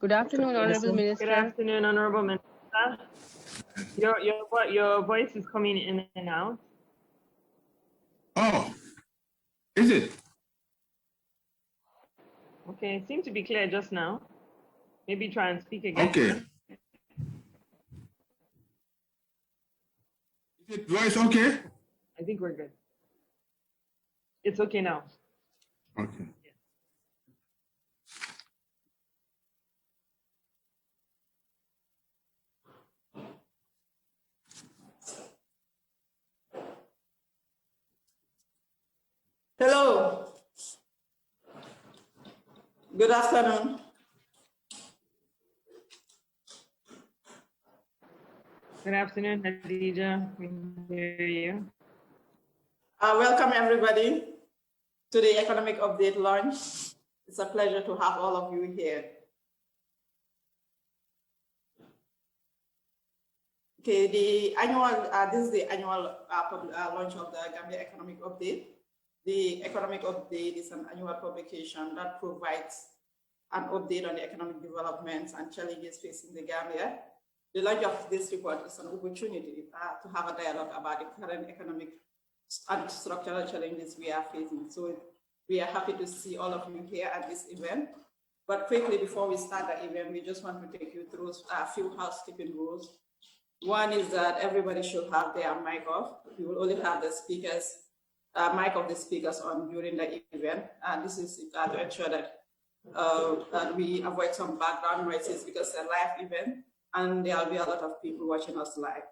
Good afternoon, Honorable Minister. Good afternoon, Honorable Minister. Your voice is coming in and out. Oh, is it? Okay, it seemed to be clear just now. Maybe try and speak again. Okay. Is it voice okay? I think we're good. It's okay now. Okay. Hello. Good afternoon. Good afternoon, Khadija. We hear you. Welcome everybody to the Economic Update launch. It's a pleasure to have all of you here. Okay, this is the annual launch of the Gambia Economic Update. The Economic Update is an annual publication that provides an update on the economic developments and challenges facing the Gambia. The launch of this report is an opportunity to have a dialogue about the current economic and structural challenges we are facing. So we are happy to see all of you here at this event. But quickly, before we start the event, we just want to take you through a few housekeeping rules. One is that everybody should have their mic off. We will only have the speakers, mic of the speakers on during the event. This is to ensure that we avoid some background noises because it's a live event and there will be a lot of people watching us live.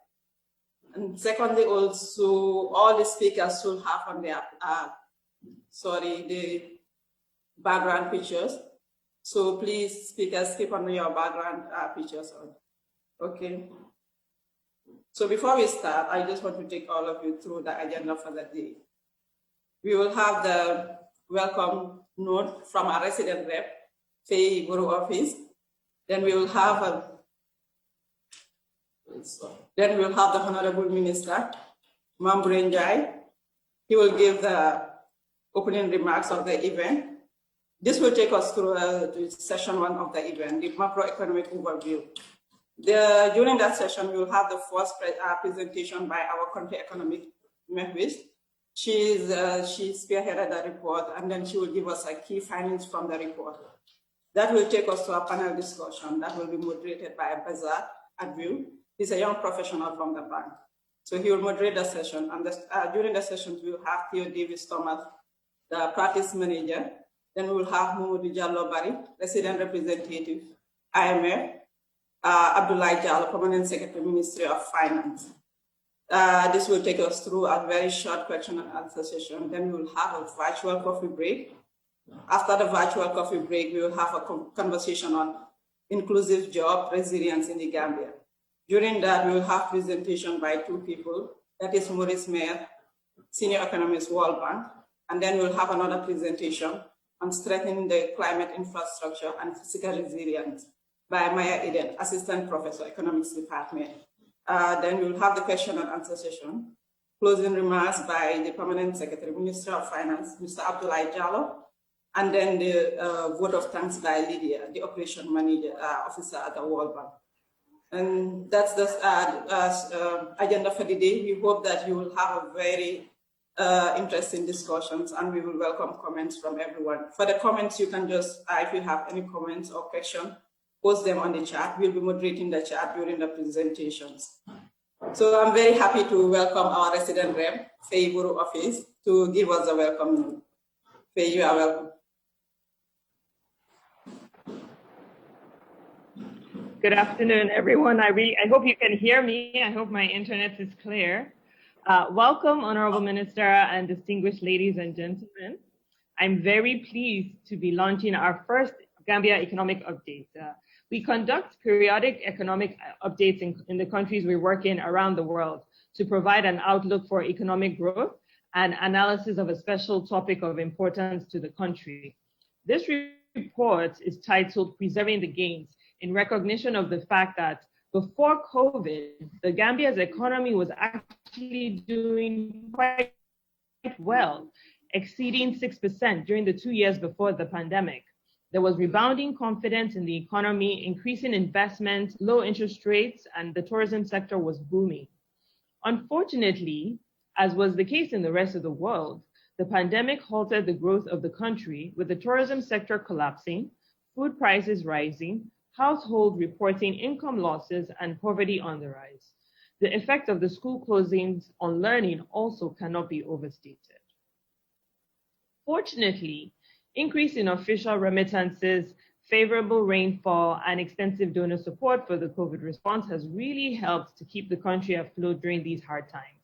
And secondly, also, all the speakers should have on their, the background pictures. So please, speakers, keep on your background pictures on. Okay. So before we start, I just want to take all of you through the agenda for the day. We will have the welcome note from our resident rep, Faye Borough Office. Then we will have the Honorable Minister, Mambreen Jai. He will give the opening remarks of the event. This will take us through session one of the event, the macroeconomic overview. During that session, we will have the first presentation by our country economic Mehwis. She spearheaded the report, and then she will give us key findings from the report. That will take us to a panel discussion that will be moderated by Bazat Adview. He's a young professional from the bank. So he will moderate the session. And during the session, we will have Theo Davis Thomas, the practice manager. Then we will have Mamadou Diallo Bari, resident representative, IMF, Abdoulaye Diallo, permanent secretary, Ministry of Finance. This will take us through a very short question and answer session. Then we will have a virtual coffee break. After the virtual coffee break, we will have a conversation on inclusive job resilience in the Gambia. During that, we will have presentation by two people. That is Maurice Mayer, Senior Economist, World Bank. And then we'll have another presentation on strengthening the climate infrastructure and physical resilience by Maya Eden, Assistant Professor, Economics Department. Then we'll have the question and answer session. Closing remarks by the Permanent Secretary, Minister of Finance, Mr. Abdoulaye Diallo. And then the vote of thanks by Lydia, the Operation Manager Officer at the World Bank. And that's the agenda for the day. We hope that you will have a very interesting discussions, and we will welcome comments from everyone. For the comments, you can just, if you have any comments or questions, post them on the chat. We'll be moderating the chat during the presentations. So I'm very happy to welcome our resident rep, Faye Borough Office, to give us a welcome note. Faye, you are welcome. Good afternoon, everyone. I hope you can hear me. I hope my internet is clear. Welcome, Honorable Minister and distinguished ladies and gentlemen. I'm very pleased to be launching our first Gambia Economic Update. We conduct periodic economic updates in the countries we work in around the world to provide an outlook for economic growth and analysis of a special topic of importance to the country. This report is titled Preserving the Gains, in recognition of the fact that before COVID, the Gambia's economy was actually doing quite well, exceeding 6% during the 2 years before the pandemic. There was rebounding confidence in the economy, increasing investment, low interest rates, and the tourism sector was booming. Unfortunately, as was the case in the rest of the world, the pandemic halted the growth of the country, with the tourism sector collapsing, food prices rising, households reporting income losses, and poverty on the rise. The effect of the school closings on learning also cannot be overstated. Fortunately, increase in official remittances, favorable rainfall, and extensive donor support for the COVID response has really helped to keep the country afloat during these hard times.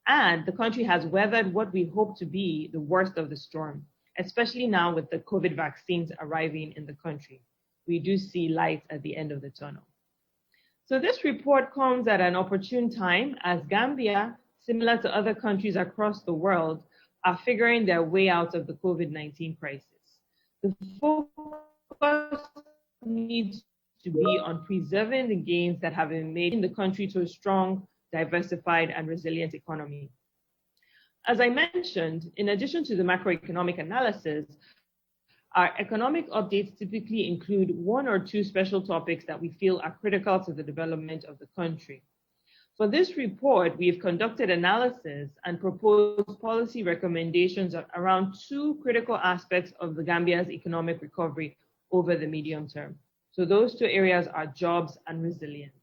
And the country has weathered what we hope to be the worst of the storm, especially now with the COVID vaccines arriving in the country. We do see light at the end of the tunnel. So this report comes at an opportune time as Gambia, similar to other countries across the world, are figuring their way out of the COVID-19 crisis. The focus needs to be on preserving the gains that have been made in the country to a strong, diversified, and resilient economy. As I mentioned, in addition to the macroeconomic analysis, our economic updates typically include one or two special topics that we feel are critical to the development of the country. For this report, we have conducted analysis and proposed policy recommendations around two critical aspects of the Gambia's economic recovery over the medium term. So those two areas are jobs and resilience.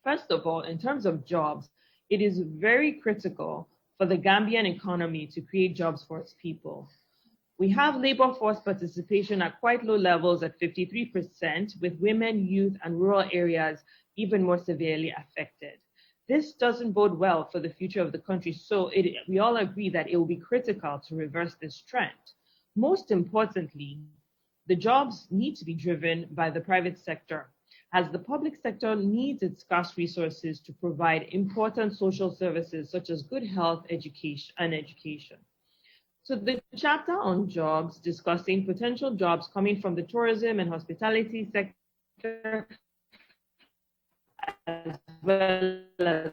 First of all, in terms of jobs, it is very critical for the Gambian economy to create jobs for its people. We have labor force participation at quite low levels at 53%, with women, youth, and rural areas even more severely affected. This doesn't bode well for the future of the country, so we all agree that it will be critical to reverse this trend. Most importantly, the jobs need to be driven by the private sector, as the public sector needs its scarce resources to provide important social services such as good health, education. So the chapter on jobs, discussing potential jobs coming from the tourism and hospitality sector, as well as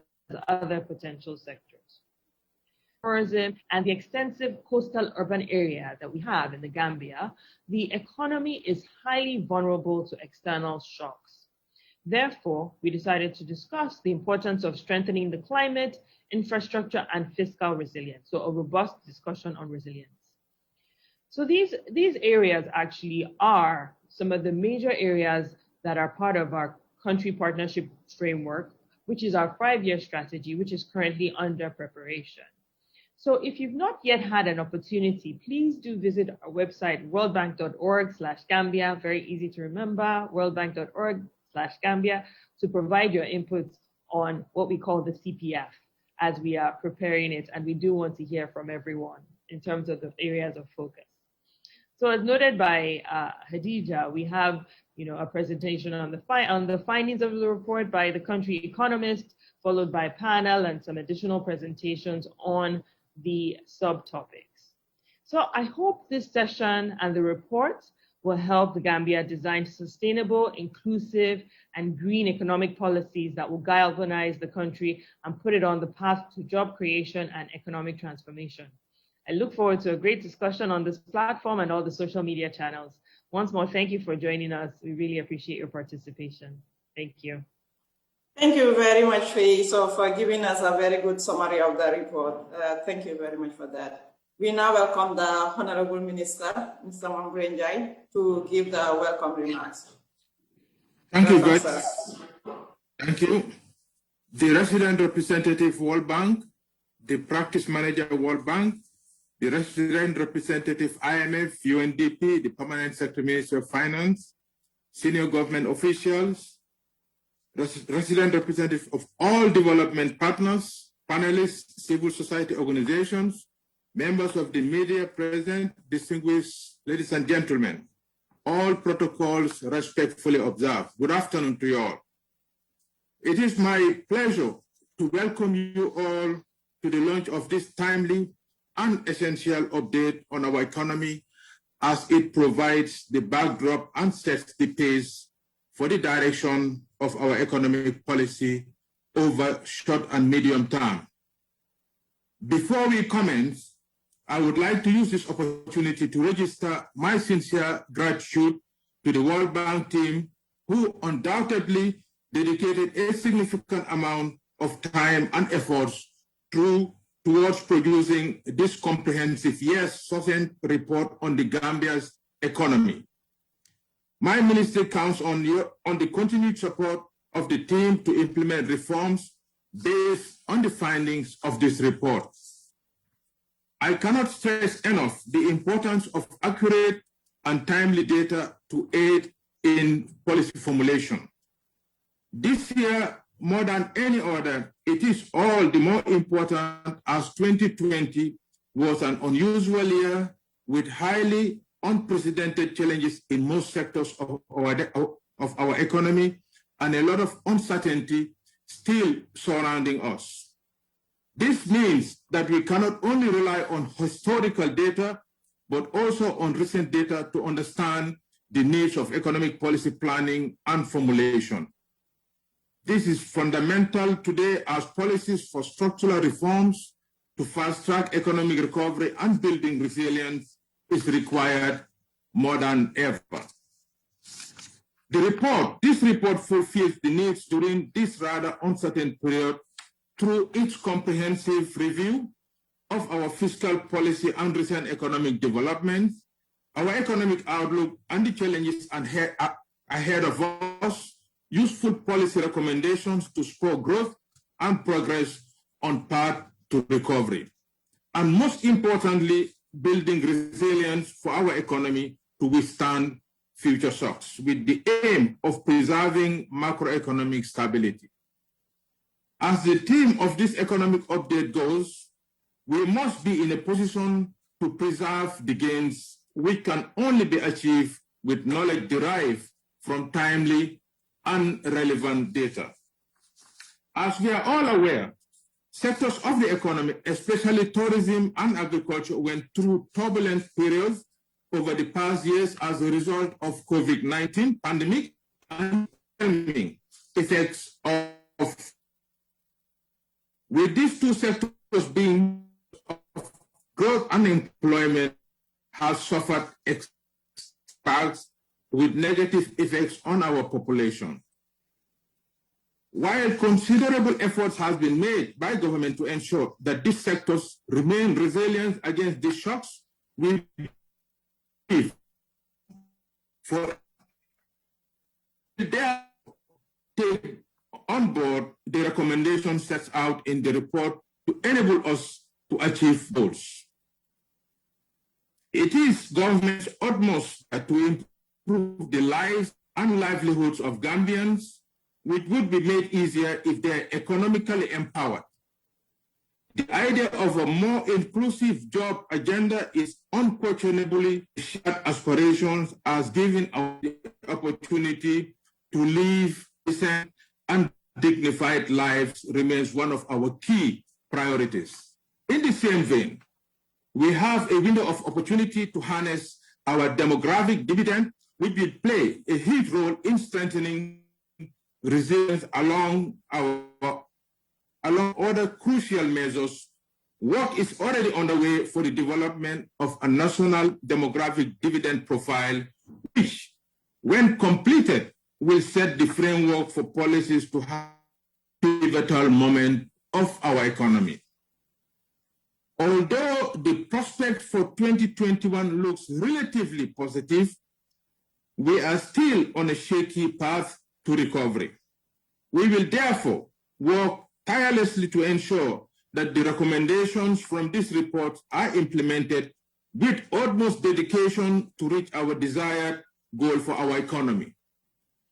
other potential sectors. Tourism and the extensive coastal urban area that we have in the Gambia, the economy is highly vulnerable to external shocks. Therefore, we decided to discuss the importance of strengthening the climate, infrastructure, and fiscal resilience. So a robust discussion on resilience. So these areas actually are some of the major areas that are part of our country partnership framework, which is our 5-year strategy, which is currently under preparation. So if you've not yet had an opportunity, please do visit our website, worldbank.org/Gambia, very easy to remember, worldbank.org/Gambia, to provide your inputs on what we call the CPF as we are preparing it. And we do want to hear from everyone in terms of the areas of focus. So as noted by Hadija, we have a presentation on the findings of the report by the country economist, followed by a panel and some additional presentations on the subtopics. So I hope this session and the report will help the Gambia design sustainable, inclusive, and green economic policies that will galvanize the country and put it on the path to job creation and economic transformation. I look forward to a great discussion on this platform and all the social media channels. Once more, thank you for joining us. We really appreciate your participation. Thank you. Thank you very much, Faye, for giving us a very good summary of the report. Thank you very much for that. We now welcome the Honorable Minister, Mr. Mambrenjai, to give the welcome remarks. Thank you, guys. Thank you. The resident representative World Bank, the practice manager World Bank, the resident representative IMF, UNDP, the permanent secretary minister of finance, senior government officials, resident representative of all development partners, panelists, civil society organizations, members of the media present, distinguished ladies and gentlemen, all protocols respectfully observed. Good afternoon to you all. It is my pleasure to welcome you all to the launch of this timely and essential update on our economy, as it provides the backdrop and sets the pace for the direction of our economic policy over short and medium term. Before we commence, I would like to use this opportunity to register my sincere gratitude to the World Bank team, who undoubtedly dedicated a significant amount of time and efforts towards producing this comprehensive, yes, succinct report on the Gambia's economy. My ministry counts on the continued support of the team to implement reforms based on the findings of this report. I cannot stress enough the importance of accurate and timely data to aid in policy formulation. This year, more than any other, it is all the more important as 2020 was an unusual year with highly unprecedented challenges in most sectors of our economy and a lot of uncertainty still surrounding us. This means that we cannot only rely on historical data, but also on recent data to understand the needs of economic policy planning and formulation. This is fundamental today as policies for structural reforms to fast-track economic recovery and building resilience is required more than ever. This report fulfills the needs during this rather uncertain period through its comprehensive review of our fiscal policy and recent economic developments, our economic outlook and the challenges ahead of us, useful policy recommendations to spur growth and progress on path to recovery, and most importantly, building resilience for our economy to withstand future shocks with the aim of preserving macroeconomic stability. As the theme of this economic update goes, we must be in a position to preserve the gains which can only be achieved with knowledge derived from timely and relevant data. As we are all aware, sectors of the economy, especially tourism and agriculture, went through turbulent periods over the past years as a result of COVID-19 pandemic and effects of. With these two sectors being of growth and employment has suffered impacts with negative effects on our population. While considerable efforts have been made by government to ensure that these sectors remain resilient against these shocks, we believe for take on board the recommendations set out in the report to enable us to achieve goals. It is government's utmost to improve the lives and livelihoods of Gambians, which would be made easier if they are economically empowered. The idea of a more inclusive job agenda is unquestionably shared aspirations as giving us the opportunity to live decent and dignified lives remains one of our key priorities. In the same vein, we have a window of opportunity to harness our demographic dividend, which will play a huge role in strengthening resilience along other crucial measures. Work is already underway for the development of a national demographic dividend profile, which, when completed, will set the framework for policies to have a pivotal moment of our economy. Although the prospect for 2021 looks relatively positive, we are still on a shaky path to recovery. We will therefore work tirelessly to ensure that the recommendations from this report are implemented with utmost dedication to reach our desired goal for our economy.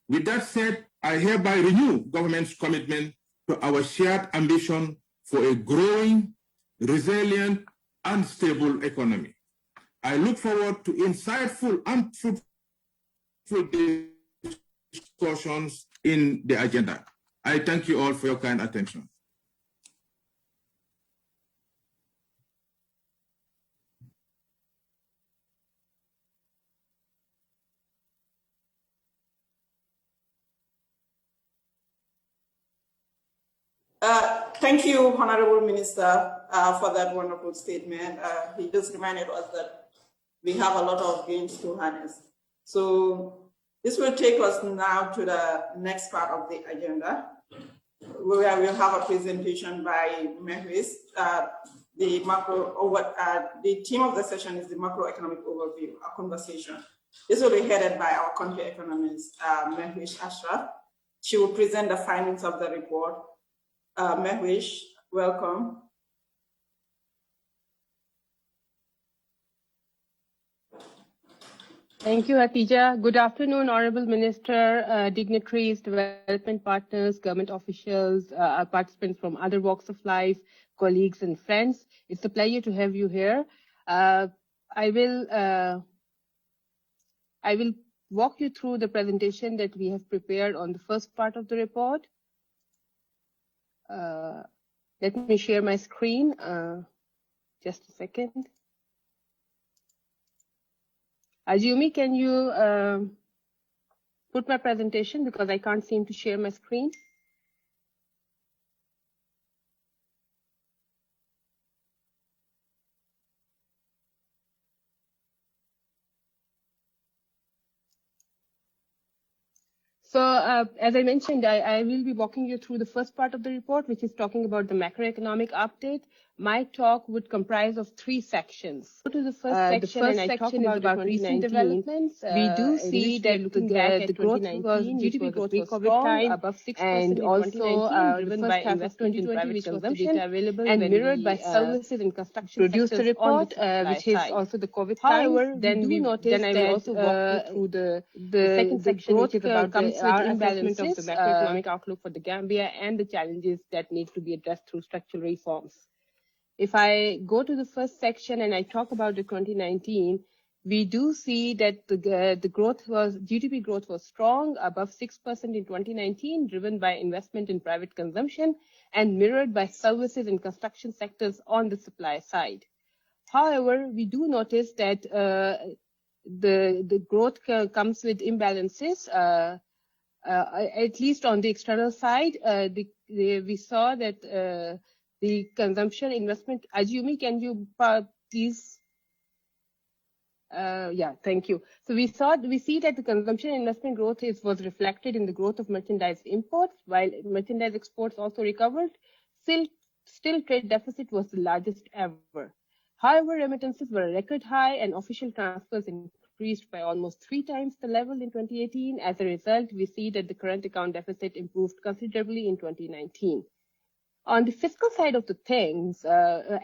With that said, I hereby renew government's commitment to our shared ambition for a growing, resilient, and stable economy. I look forward to insightful and fruitful discussions in the agenda. I thank you all for your kind attention. Thank you, Honorable Minister. for that wonderful statement. He just reminded us that we have a lot of gains to harness. So this will take us now to the next part of the agenda, where we'll have a presentation by Mehwis. The theme of the session is the macroeconomic overview, a conversation. This will be headed by our country economist, Mehwis Ashraf. She will present the findings of the report. Mehwis, welcome. Thank you, Hatija. Good afternoon, Honorable Minister, dignitaries, development partners, government officials, participants from other walks of life, colleagues and friends. It's a pleasure to have you here. I will walk you through the presentation that we have prepared on the first part of the report. Let me share my screen. Just a second. Azumi, can you put my presentation because I can't seem to share my screen? So as I mentioned, I will be walking you through the first part of the report, which is talking about the macroeconomic update. My talk would comprise of 3 sections. Go to the first section, and I talk about recent developments. We do see that the growth was GDP growth was strong, above 6%, and also driven by investment in private consumption, available and mirrored by services and construction produce the report, which is also the COVID times. Then we notice that I will also walk you through the second section, which is about comes with imbalances of the macroeconomic outlook for the Gambia and the challenges that need to be addressed through structural reforms. If I go to the first section and I talk about the 2019, we do see that the GDP growth was strong, above 6% in 2019, driven by investment in private consumption and mirrored by services and construction sectors on the supply side. However, we do notice that the growth comes with imbalances. At least on the external side, we saw that the consumption investment. Azumi, can you please? Yeah, thank you. So we see that the consumption investment growth was reflected in the growth of merchandise imports, while merchandise exports also recovered. Still trade deficit was the largest ever. However, remittances were a record high and official transfers increased by almost 3 times the level in 2018. As a result, we see that the current account deficit improved considerably in 2019. On the fiscal side of the things, the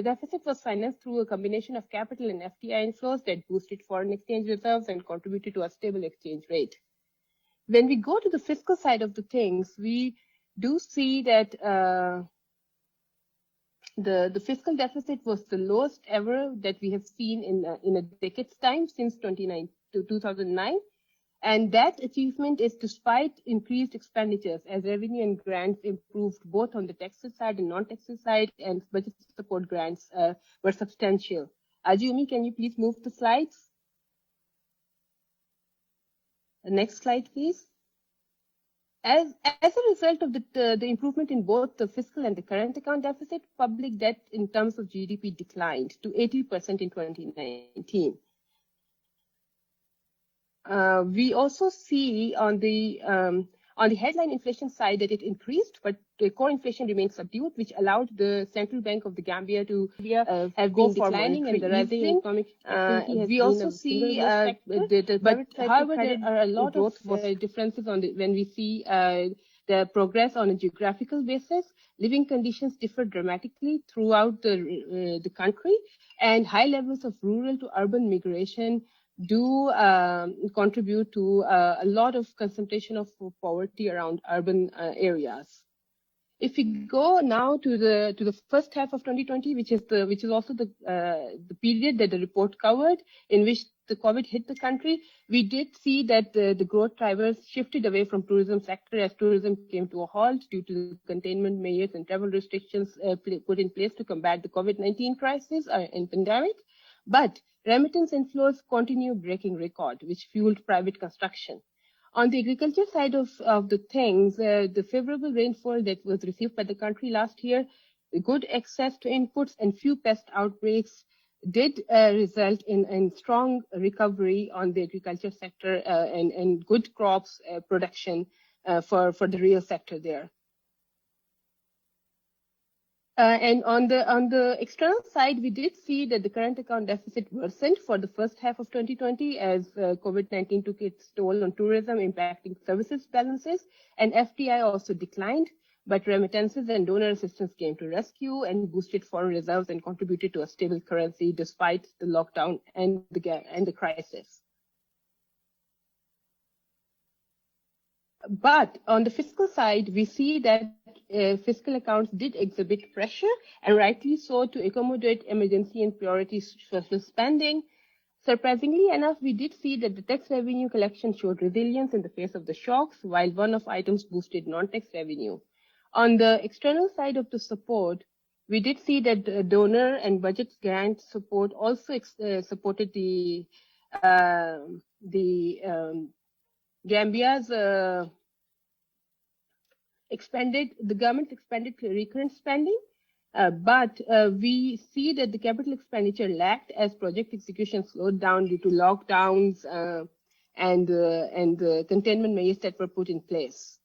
deficit was financed through a combination of capital and FDI inflows that boosted foreign exchange reserves and contributed to a stable exchange rate. When we go to the fiscal side of the things, we do see that the fiscal deficit was the lowest ever that we have seen in a decade's time since 2009. And that achievement is despite increased expenditures as revenue and grants improved both on the taxes side and non-taxes side, and budget support grants were substantial. Azumi, can you please move the slides? The next slide, please. As a result of the improvement in both the fiscal and the current account deficit, public debt in terms of GDP declined to 80% in 2019. We also see on the headline inflation side that it increased, but the core inflation remains subdued, which allowed the Central Bank of the Gambia to have been declining, and the rising economic activity has we also see however, there are a lot of differences on when we see the progress on a geographical basis. Living conditions differ dramatically throughout the country, and high levels of rural to urban migration do contribute to a lot of concentration of poverty around urban areas. If we go now to the first half of 2020, which is also the period that the report covered, in which the COVID hit the country, we did see that the growth drivers shifted away from tourism sector as tourism came to a halt due to the containment measures and travel restrictions put in place to combat the COVID-19 crisis and pandemic. But remittance inflows continue breaking record, which fueled private construction. On the agriculture side of the things, the favorable rainfall that was received by the country last year good access to inputs, and few pest outbreaks did result in strong recovery on the agriculture sector and good crops production for the real sector there. And on the external side, we did see that the current account deficit worsened for the first half of 2020 as COVID-19 took its toll on tourism, impacting services balances, and FDI also declined. But remittances and donor assistance came to rescue and boosted foreign reserves and contributed to a stable currency despite the lockdown and the crisis. But on the fiscal side, we see that fiscal accounts did exhibit pressure, and rightly so, to accommodate emergency and priority social spending. Surprisingly enough, we did see that the tax revenue collection showed resilience in the face of the shocks, while one-off items boosted non-tax revenue. On the external side of the support, we did see that the donor and budget grant support also supported the Gambia's the government expanded recurrent spending, but we see that the capital expenditure lacked as project execution slowed down due to lockdowns and the containment measures that were put in place.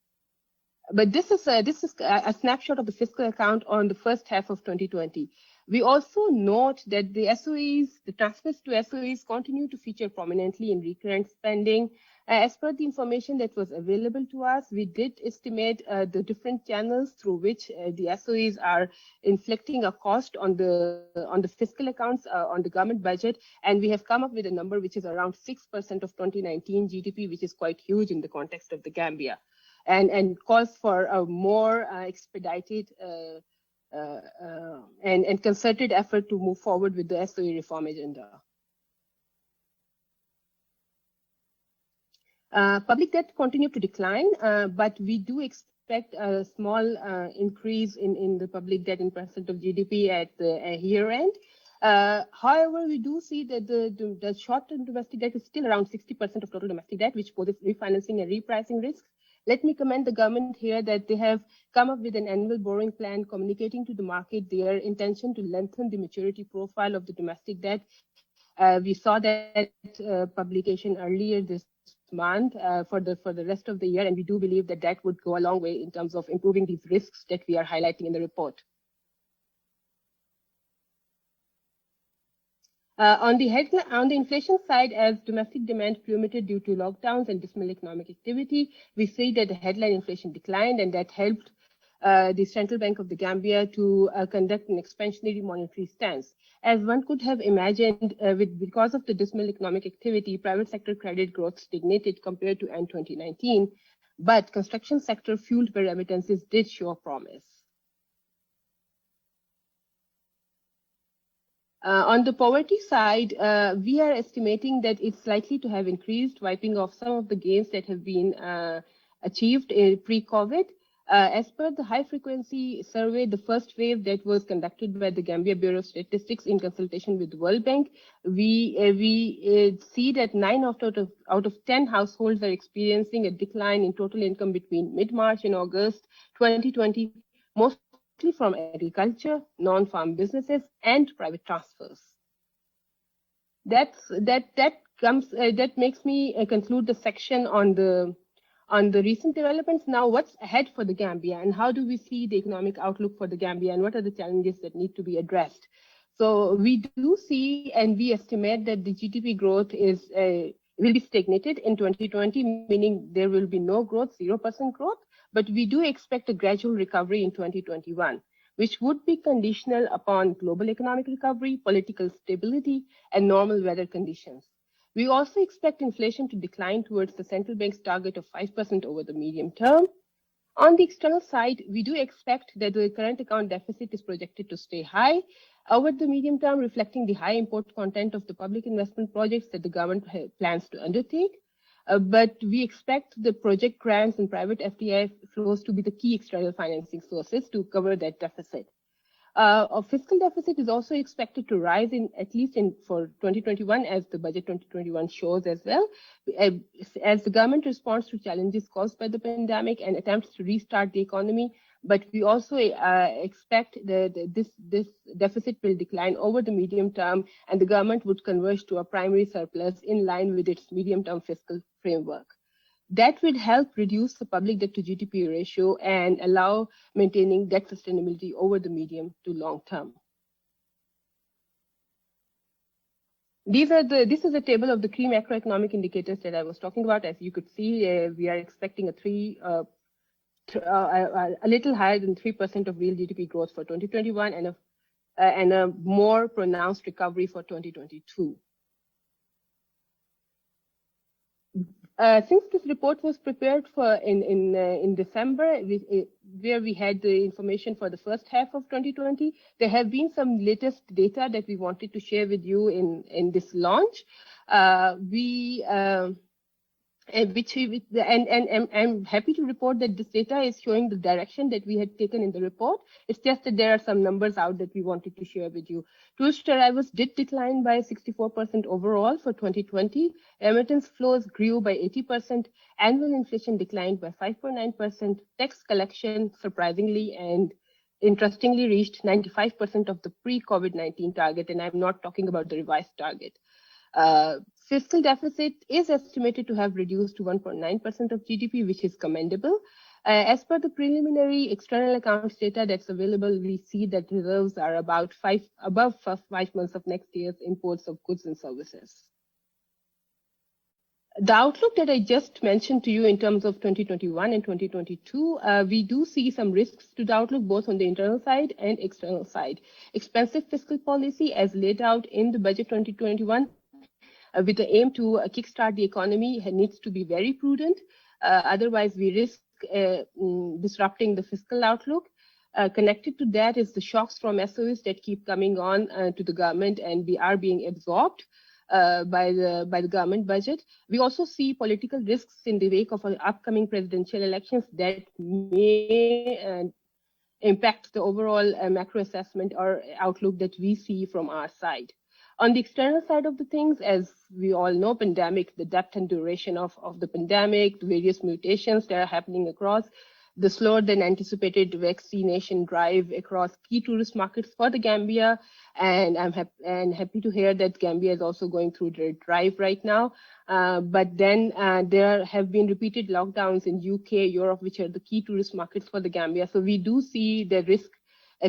But this is a snapshot of the fiscal account on the first half of 2020. We also note that the SOEs, the transfers to SOEs, continue to feature prominently in recurrent spending. As per the information that was available to us, we did estimate the different channels through which the SOEs are inflicting a cost on the fiscal accounts, on the government budget, and we have come up with a number which is around 6% of 2019 GDP, which is quite huge in the context of the Gambia, and calls for a more expedited and concerted effort to move forward with the SOE reform agenda. Public debt continued to decline, but we do expect a small increase in the public debt in percent of GDP at the year end. However, we do see that the short-term domestic debt is still around 60% of total domestic debt, which poses refinancing and repricing risks. Let me commend the government here that they have come up with an annual borrowing plan communicating to the market their intention to lengthen the maturity profile of the domestic debt. We saw that publication earlier this month for the rest of the year, and we do believe that that would go a long way in terms of improving these risks that we are highlighting in the report. On the inflation side, as domestic demand plummeted due to lockdowns and dismal economic activity, we see that the headline inflation declined, and that helped the Central Bank of the Gambia to conduct an expansionary monetary stance. As one could have imagined, because of the dismal economic activity, private sector credit growth stagnated compared to end 2019, but construction sector fueled by remittances did show a promise. On the poverty side, we are estimating that it's likely to have increased, wiping off some of the gains that have been achieved pre-COVID. As per the high-frequency survey, the first wave that was conducted by the Gambia Bureau of Statistics in consultation with the World Bank, we see that 9 out of 10 households are experiencing a decline in total income between mid-March and August 2020, mostly from agriculture, non-farm businesses, and private transfers. That makes me conclude the section on the recent developments. Now, what's ahead for the Gambia, and how do we see the economic outlook for the Gambia, and what are the challenges that need to be addressed? So we do see, and we estimate that the GDP growth will be stagnated in 2020, meaning there will be no growth, 0% growth. But we do expect a gradual recovery in 2021, which would be conditional upon global economic recovery, political stability, and normal weather conditions. We also expect inflation to decline towards the central bank's target of 5% over the medium term. On the external side, we do expect that the current account deficit is projected to stay high over the medium term, reflecting the high import content of the public investment projects that the government plans to undertake. But we expect the project grants and private FDI flows to be the key external financing sources to cover that deficit. A fiscal deficit is also expected to rise for 2021, as the budget 2021 shows as well, as the government responds to challenges caused by the pandemic and attempts to restart the economy but we also expect that this deficit will decline over the medium term, and the government would converge to a primary surplus in line with its medium-term fiscal framework. That would help reduce the public debt to GDP ratio and allow maintaining debt sustainability over the medium to long term. This is a table of the key macroeconomic indicators that I was talking about. As you could see, we are expecting a little higher than 3% of real GDP growth for 2021 and a more pronounced recovery for 2022. Since this report was prepared for in December, where we had the information for the first half of 2020, there have been some latest data that we wanted to share with you in this launch. I'm happy to report that this data is showing the direction that we had taken in the report. It's just that there are some numbers out that we wanted to share with you. Tourist arrivals did decline by 64% overall for 2020. Remittance flows grew by 80%. Annual inflation declined by 5.9%. Tax collection, surprisingly and interestingly, reached 95% of the pre-COVID-19 target, and I'm not talking about the revised target. Fiscal deficit is estimated to have reduced to 1.9% of GDP, which is commendable. As per the preliminary external accounts data that's available, we see that reserves are above 5 months of next year's imports of goods and services. The outlook that I just mentioned to you in terms of 2021 and 2022, we do see some risks to the outlook, both on the internal side and external side. Expansive fiscal policy, as laid out in the budget 2021, with the aim to kickstart the economy, needs to be very prudent. Otherwise, we risk disrupting the fiscal outlook. Connected to that is the shocks from SOEs that keep coming on to the government, and we are being absorbed by the government budget. We also see political risks in the wake of upcoming presidential elections that may impact the overall macro assessment or outlook that we see from our side. On the external side of the things, as we all know, pandemic, the depth and duration of the pandemic, the various mutations that are happening across, the slower than anticipated vaccination drive across key tourist markets for the Gambia. And I'm happy to hear that Gambia is also going through the drive right now. But then there have been repeated lockdowns in UK, Europe, which are the key tourist markets for the Gambia. So we do see the risk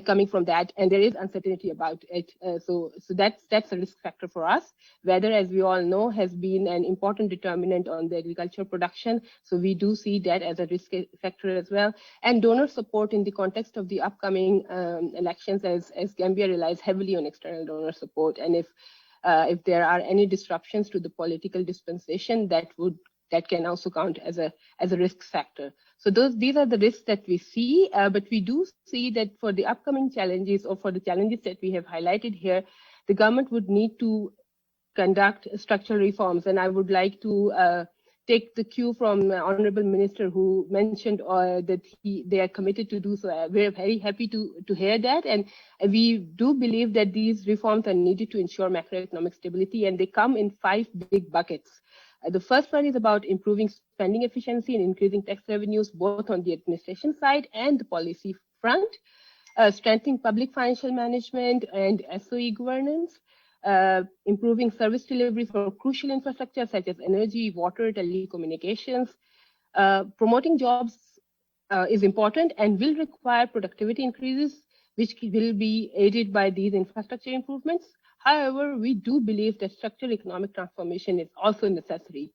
coming from that, and there is uncertainty about it. So that's a risk factor for us. Weather, as we all know, has been an important determinant on the agricultural production. So we do see that as a risk factor as well. And donor support in the context of the upcoming elections, as Gambia relies heavily on external donor support. And if there are any disruptions to the political dispensation, that can also count as a risk factor. So these are the risks that we see, but we do see that for the upcoming challenges, or for the challenges that we have highlighted here, the government would need to conduct structural reforms. And I would like to take the cue from the Honorable Minister, who mentioned that they are committed to do so. We're very happy to hear that. And we do believe that these reforms are needed to ensure macroeconomic stability, and they come in 5 big buckets. The first one is about improving spending efficiency and increasing tax revenues, both on the administration side and the policy front, strengthening public financial management and SOE governance, improving service delivery for crucial infrastructure such as energy, water, telecommunications. Promoting jobs is important and will require productivity increases, which will be aided by these infrastructure improvements. However, we do believe that structural economic transformation is also necessary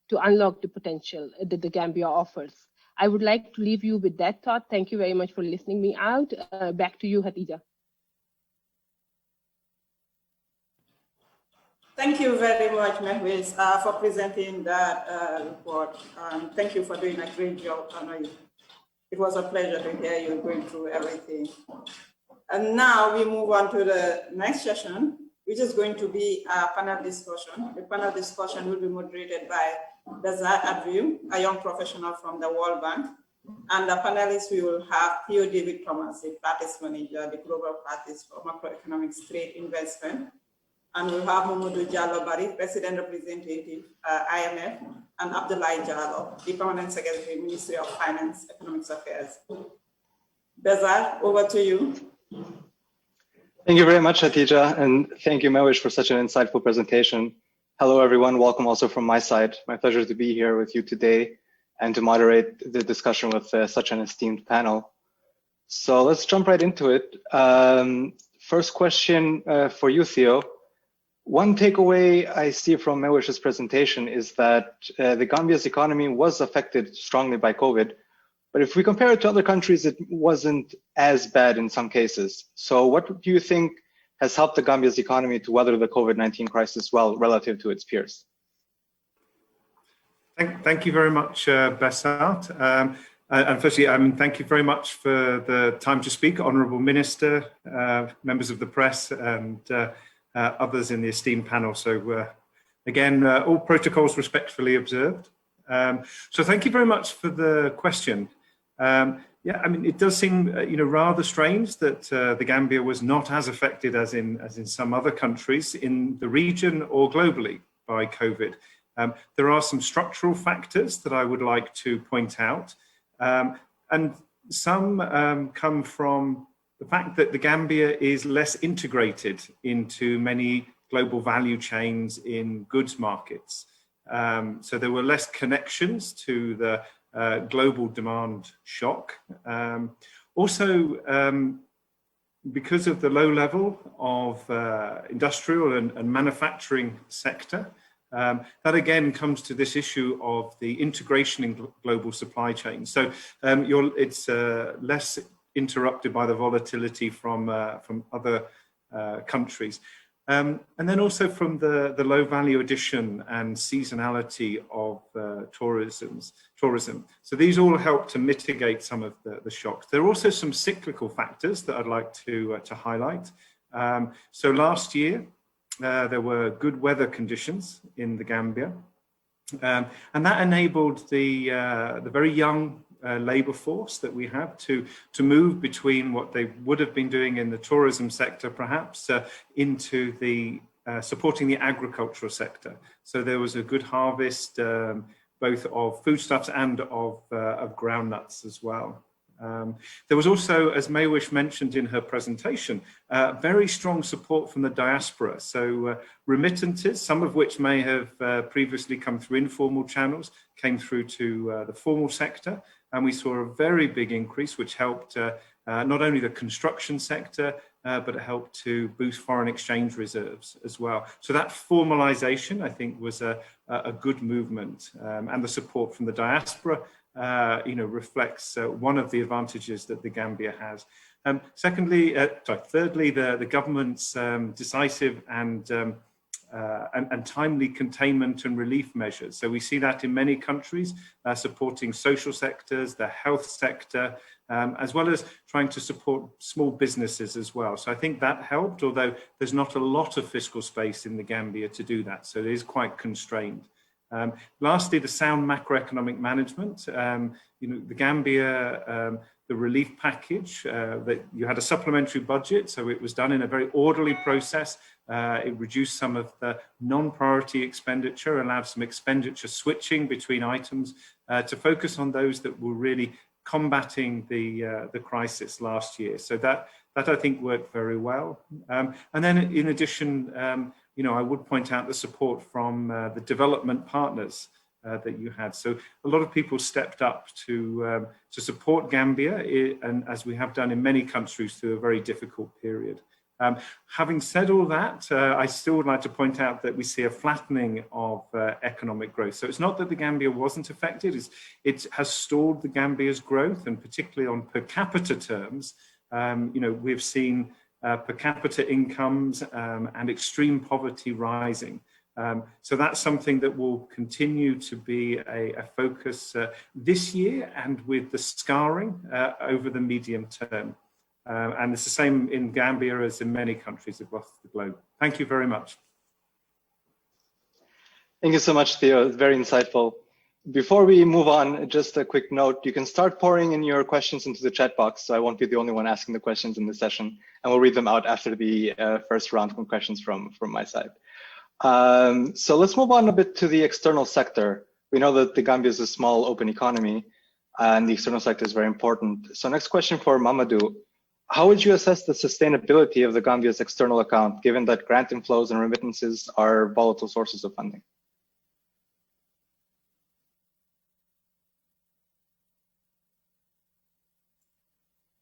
to unlock the potential that the Gambia offers. I would like to leave you with that thought. Thank you very much for listening me out. Back to you, Hatija. Thank you very much, Mehwiz, for presenting that report. Thank you for doing a great job. It was a pleasure to hear you going through everything. And now we move on to the next session, which is going to be a panel discussion. The panel discussion will be moderated by Dazar Adriu, a young professional from the World Bank. And the panelists, we will have Theo David Thomas, the practice manager, the global practice for macroeconomic trade investment. And we'll have Mamadou Diallo Bari, President Representative, IMF, and Abdoulaye Diallo, the Permanent Secretary, Ministry of Finance, Economic Affairs. Bezar, over to you. Thank you very much, Hatija, and thank you, Mewish, for such an insightful presentation. Hello, everyone. Welcome also from my side. My pleasure to be here with you today and to moderate the discussion with such an esteemed panel. So let's jump right into it. First question for you, Theo. One takeaway I see from Mewish's presentation is that the Gambia's economy was affected strongly by COVID, but if we compare it to other countries, it wasn't as bad in some cases. So what do you think has helped the Gambia's economy to weather the COVID-19 crisis well relative to its peers? Thank you very much, Besart. And firstly, thank you very much for the time to speak, Honourable Minister, members of the press, and others in the esteemed panel. So again, all protocols respectfully observed. So thank you very much for the question. Yeah, I mean, it does seem rather strange that the Gambia was not as affected as in some other countries in the region or globally by COVID. There are some structural factors that I would like to point out, and some come from the fact that the Gambia is less integrated into many global value chains in goods markets. So there were less connections to the global demand shock. Also, because of the low level of industrial and manufacturing sector, that again comes to this issue of the integration in global supply chains. So it's less interrupted by the volatility from other countries. And then also from the low value addition and seasonality of tourism. So these all help to mitigate some of the shocks. There are also some cyclical factors that I'd like to highlight. So last year, there were good weather conditions in the Gambia. And that enabled the very young labour force that we have to move between what they would have been doing in the tourism sector, perhaps, into the supporting the agricultural sector. So there was a good harvest, both of foodstuffs and of groundnuts as well. There was also, as Maywish mentioned in her presentation, very strong support from the diaspora. So remittances, some of which may have previously come through informal channels, came through to the formal sector. And we saw a very big increase, which helped not only the construction sector, but it helped to boost foreign exchange reserves as well. So that formalization, I think, was a good movement. And the support from the diaspora reflects one of the advantages that the Gambia has. Thirdly, the government's decisive and timely containment and relief measures. So we see that in many countries, supporting social sectors, the health sector, as well as trying to support small businesses as well. So I think that helped, although there's not a lot of fiscal space in the Gambia to do that. So it is quite constrained. Lastly, the sound macroeconomic management. The Gambia, the relief package, that you had a supplementary budget, so it was done in a very orderly process. It reduced some of the non-priority expenditure, allowed some expenditure switching between items to focus on those that were really combating the crisis last year. So that I think worked very well. And then in addition, I would point out the support from the development partners that you had. So a lot of people stepped up to support Gambia, and as we have done in many countries through a very difficult period. Having said all that, I still would like to point out that we see a flattening of economic growth. So it's not that the Gambia wasn't affected, it has stalled the Gambia's growth, and particularly on per capita terms, we've seen per capita incomes and extreme poverty rising. So that's something that will continue to be a focus this year and with the scarring over the medium term. And it's the same in Gambia as in many countries across the globe. Thank you very much. Thank you so much, Theo. It's very insightful. Before we move on, just a quick note. You can start pouring in your questions into the chat box, so I won't be the only one asking the questions in this session, and we'll read them out after the first round of questions from my side. So let's move on a bit to the external sector. We know that the Gambia is a small open economy. and the external sector is very important. So next question for Mamadou. How would you assess the sustainability of the Gambia's external account, given that grant inflows and remittances are volatile sources of funding?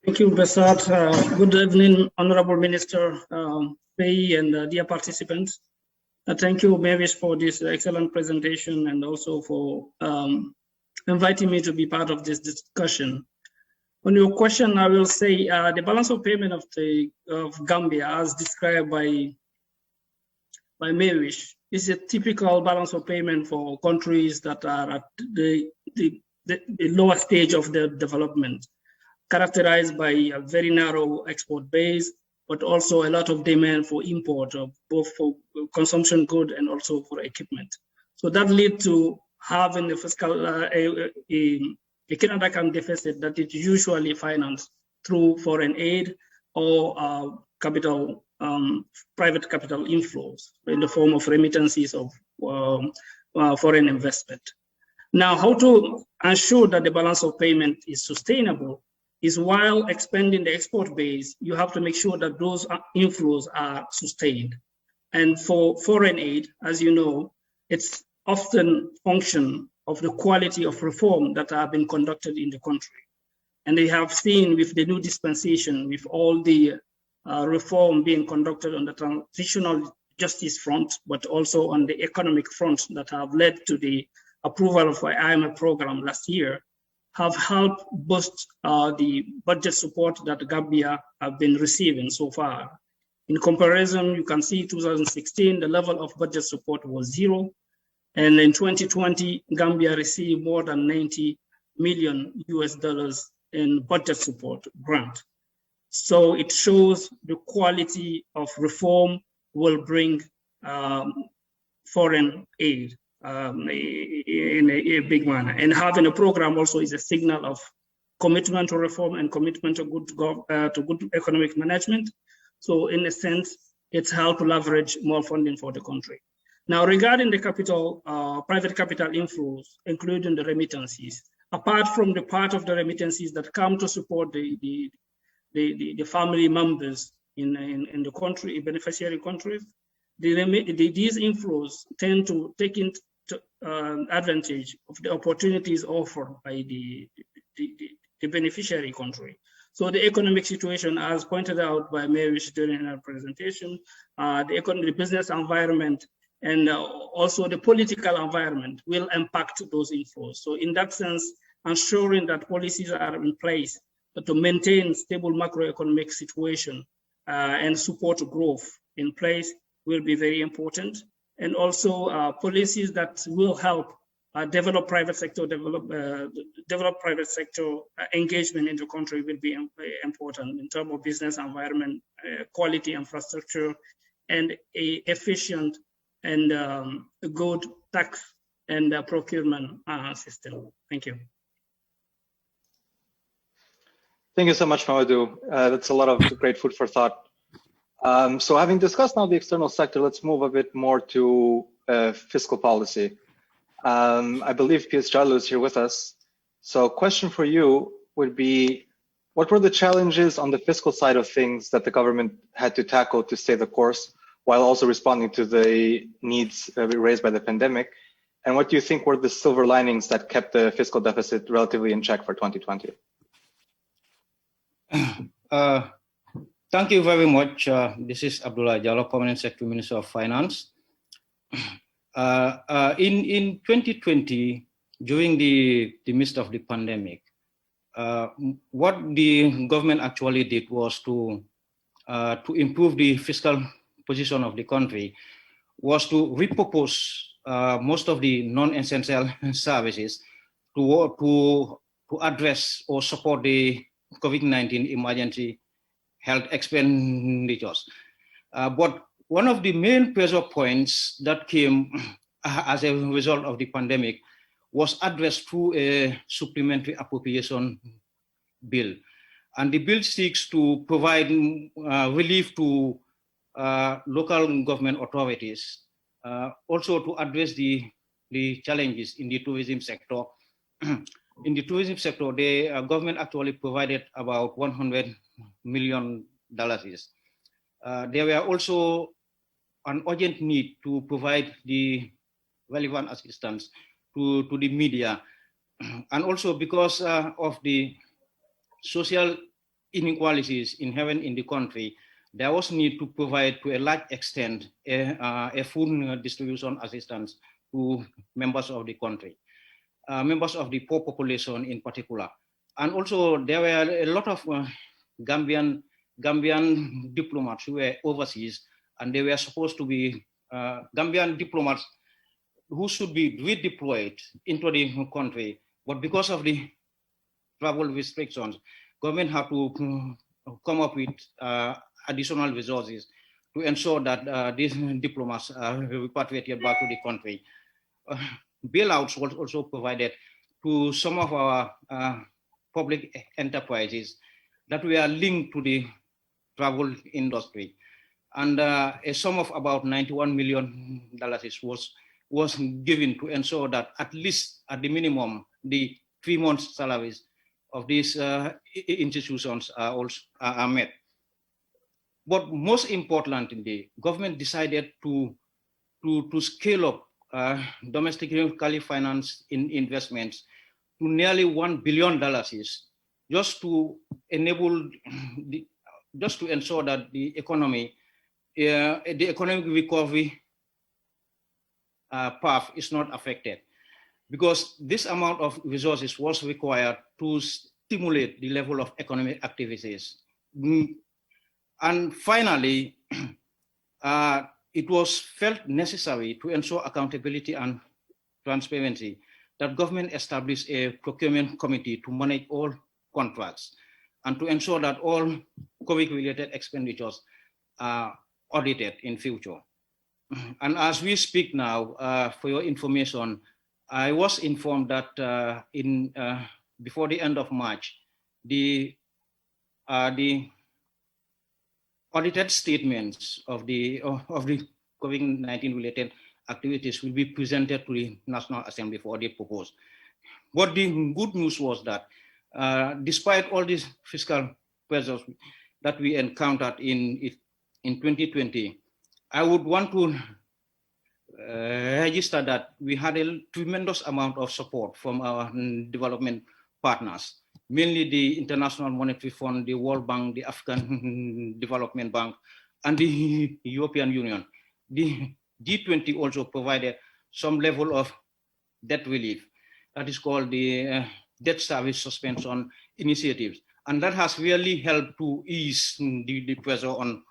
Thank you, Besat. Good evening, Honorable Minister Faye and dear participants. Thank you, Mavis, for this excellent presentation and also for inviting me to be part of this discussion. On your question, I will say the balance of payment of Gambia, as described by Mavis, is a typical balance of payment for countries that are at the lower stage of their development, characterized by a very narrow export base, but also a lot of demand for import, both for consumption good and also for equipment. So that leads to having a fiscal, a current account deficit that is usually financed through foreign aid or capital, private capital inflows in the form of remittances of foreign investment. Now, how to ensure that the balance of payment is sustainable is while expanding the export base, you have to make sure that those inflows are sustained. And for foreign aid, as you know, it's often function of the quality of reform that have been conducted in the country. And they have seen with the new dispensation, with all the reform being conducted on the transitional justice front, but also on the economic front that have led to the approval of the IMF program last year, have helped boost the budget support that Gambia have been receiving so far. In comparison, you can see 2016, the level of budget support was zero. And in 2020, Gambia received more than 90 million US dollars in budget support grant. So it shows the quality of reform will bring foreign aid in a big manner. And having a program also is a signal of commitment to reform and commitment to good economic management. So in a sense, it's helped leverage more funding for the country. Now, regarding the capital, private capital inflows, including the remittances, apart from the part of the remittances that come to support the family members in the country, beneficiary countries, these inflows tend to take into advantage of the opportunities offered by the beneficiary country. So the economic situation, as pointed out by Mary's during her presentation, the business environment and also the political environment will impact those inflows. So in that sense, ensuring that policies are in place to maintain stable macroeconomic situation and support growth in place will be very important. And also policies that will help develop private sector engagement in the country will be important in terms of business environment, quality infrastructure, and a efficient and good tax and procurement system. Thank you. Thank you so much, Mamadou. That's a lot of great food for thought. So having discussed now the external sector, let's move a bit more to fiscal policy. I believe P.S. Jallo is here with us. So question for you would be, what were the challenges on the fiscal side of things that the government had to tackle to stay the course while also responding to the needs raised by the pandemic? And what do you think were the silver linings that kept the fiscal deficit relatively in check for 2020? Thank you very much. This is Abdullah Jallo, Permanent Secretary, Minister of Finance. In 2020, during the midst of the pandemic, what the government actually did was to improve the fiscal position of the country, was to repurpose most of the non-essential services to address or support the COVID-19 emergency health expenditures. But one of the main pressure points that came as a result of the pandemic was addressed through a supplementary appropriation bill. And the bill seeks to provide relief to local government authorities, also to address the challenges in the tourism sector, in the tourism sector, the government actually provided about $100 million. There were also an urgent need to provide the relevant assistance to the media. And also because of the social inequalities inherent in the country, there was need to provide to a large extent a food distribution assistance to members of the country, members of the poor population in particular. And also there were a lot of Gambian diplomats who were overseas, and they were supposed to be Gambian diplomats who should be redeployed into the country. But because of the travel restrictions, government have to come up with additional resources to ensure that these diplomats are repatriated back to the country. Bailouts was also provided to some of our public enterprises that were linked to the travel industry. And a sum of about $91 million was given to ensure that at least at the minimum, the 3 months salaries of these institutions are met. But most importantly, government decided to scale up domestically financed investments to nearly $1 billion, just to enable just to ensure that the economic recovery path is not affected, because this amount of resources was required to stimulate the level of economic activities. And finally, it was felt necessary to ensure accountability and transparency that government established a procurement committee to manage all contracts and to ensure that all COVID-related expenditures are audited in future. And as we speak now, for your information, I was informed that before the end of March, the audited statements of the COVID-19 related activities will be presented to the National Assembly for audit purpose. But the good news was that despite all these fiscal pressures that we encountered in 2020, I would want to register that we had a tremendous amount of support from our development partners, mainly the International Monetary Fund, the World Bank, the African Development Bank, and the European Union. The G20 also provided some level of debt relief. That is called the debt service suspension initiatives. And that has really helped to ease the pressure on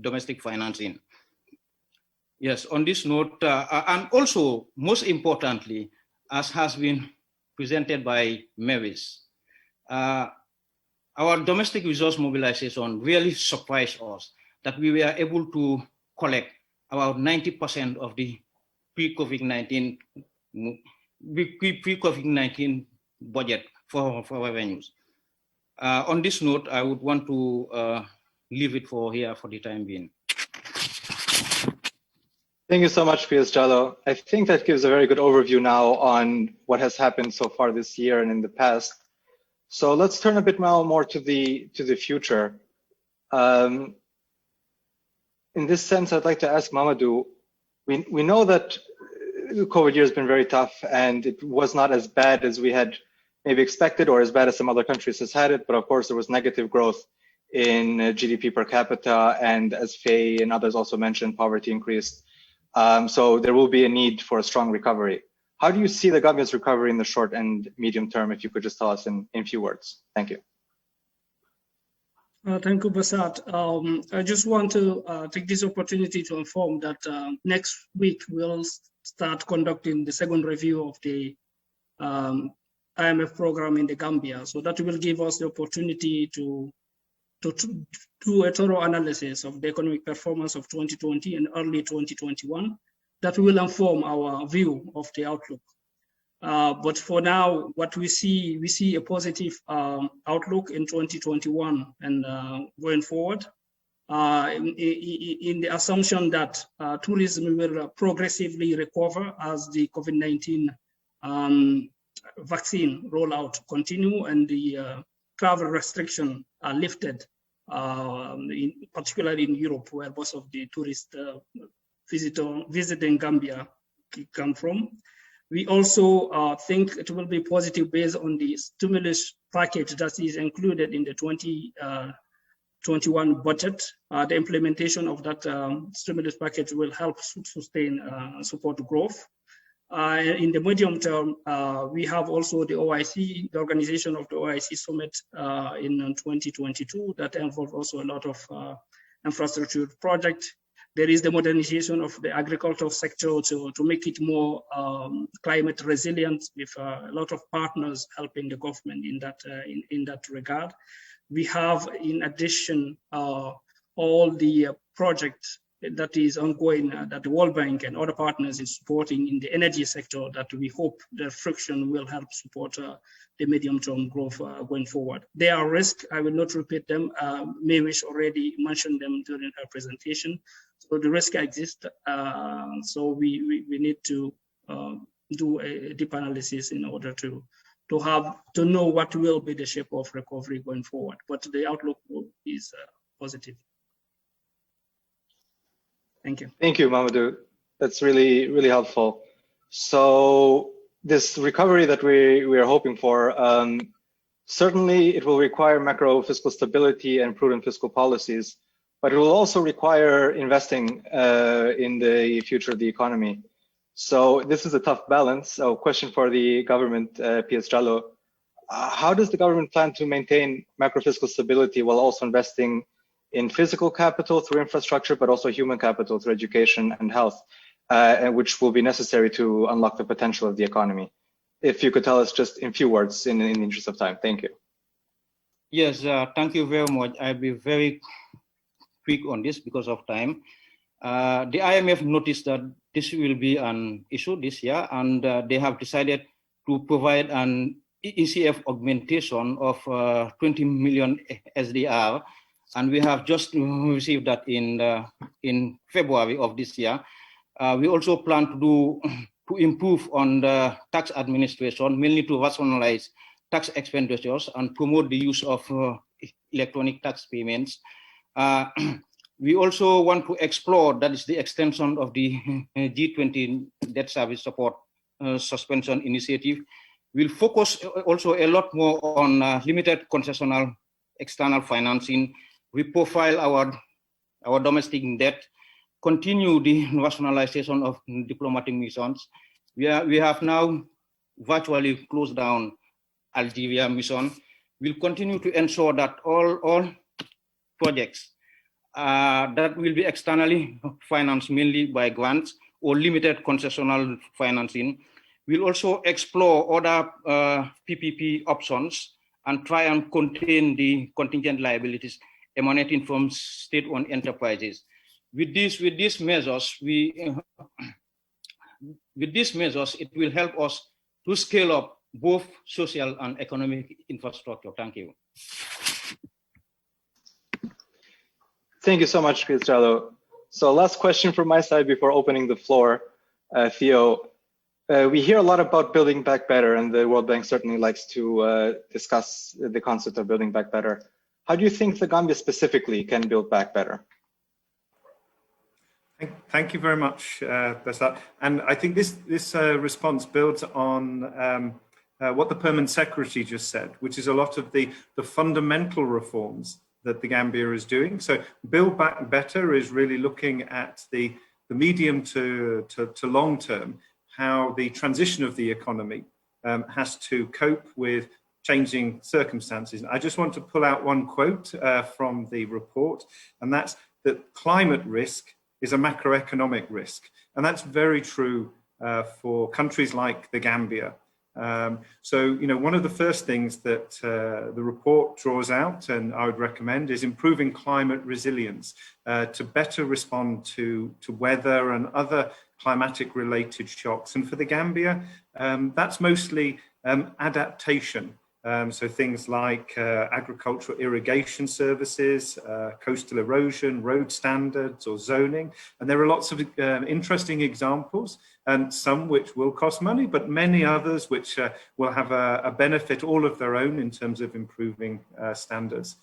domestic financing. Yes, on this note, and also most importantly, as has been presented by Mavis, our domestic resource mobilization really surprised us that we were able to collect about 90% of the pre-COVID-19 budget for revenues. On this note, I would want to leave it for here for the time being. Thank you so much, P.S. Jallo. I think that gives a very good overview now on what has happened so far this year and in the past. So let's turn a bit now more to the future. In this sense, I'd like to ask Mamadou, we know that the COVID year has been very tough and it was not as bad as we had maybe expected or as bad as some other countries has had it, but of course there was negative growth in GDP per capita, and as Faye and others also mentioned, poverty increased. So there will be a need for a strong recovery. How do you see the Gambia's recovery in the short and medium term? If you could just tell us in few words. Thank you. Thank you, Basat. I just want to take this opportunity to inform that next week we'll start conducting the second review of the IMF program in the Gambia. So that will give us the opportunity to do a thorough analysis of the economic performance of 2020 and early 2021 that will inform our view of the outlook. But for now, what we see a positive outlook in 2021 and going forward in the assumption that tourism will progressively recover as the COVID-19 vaccine rollout continue and the travel restriction are lifted, particularly in Europe, where most of the tourists visiting Gambia come from. We also think it will be positive based on the stimulus package that is included in the 2021 budget. The implementation of that stimulus package will help sustain support growth. In the medium term, we have also the OIC, the organization of the OIC Summit in 2022 that involves also a lot of infrastructure projects. There is the modernization of the agricultural sector to make it more climate resilient, with a lot of partners helping the government in that regard. We have, in addition, all the projects that is ongoing that the World Bank and other partners is supporting in the energy sector that we hope the friction will help support the medium-term growth going forward. There are risks, I will not repeat them. Mavish already mentioned them during her presentation. So the risk exists, so we need to do a deep analysis in order to know what will be the shape of recovery going forward. But the outlook is positive. Thank you. Thank you, Mamadou. That's really, really helpful. So this recovery that we are hoping for, certainly it will require macro fiscal stability and prudent fiscal policies, but it will also require investing in the future of the economy. So this is a tough balance. So question for the government, P.S. Jallo, how does the government plan to maintain macro fiscal stability while also investing in physical capital through infrastructure, but also human capital through education and health, which will be necessary to unlock the potential of the economy? If you could tell us just in few words in the interest of time. Thank you. Yes, thank you very much. I'll be very quick on this because of time. The IMF noticed that this will be an issue this year, and they have decided to provide an ECF augmentation of 20 million SDR. And we have just received that in February of this year. We also plan to improve on the tax administration, mainly to rationalize tax expenditures and promote the use of electronic tax payments. We also want to explore, that is the extension of the G20 debt service support suspension initiative. We'll focus also a lot more on limited concessional external financing. We profile our domestic debt, continue the rationalization of diplomatic missions. We have now virtually closed down Algeria mission. We'll continue to ensure that all projects that will be externally financed mainly by grants or limited concessional financing. We'll also explore other PPP options and try and contain the contingent liabilities emanating from state-owned enterprises. With these measures, it will help us to scale up both social and economic infrastructure. Thank you. Thank you so much, Chris Jallo. So last question from my side before opening the floor. Theo, we hear a lot about building back better, and the World Bank certainly likes to discuss the concept of building back better. How do you think the Gambia specifically can build back better? Thank you very much, Besat. And I think this response builds on what the Permanent Secretary just said, which is a lot of the fundamental reforms that the Gambia is doing. So build back better is really looking at the medium to long term, how the transition of the economy has to cope with changing circumstances. I just want to pull out one quote from the report, and that's that climate risk is a macroeconomic risk. And that's very true for countries like the Gambia. So, one of the first things that the report draws out, and I would recommend, is improving climate resilience to better respond to weather and other climatic related shocks. And for the Gambia, that's mostly adaptation. So things like agricultural irrigation services, coastal erosion, road standards or zoning. And there are lots of interesting examples, and some which will cost money, but many others which will have a benefit all of their own in terms of improving standards.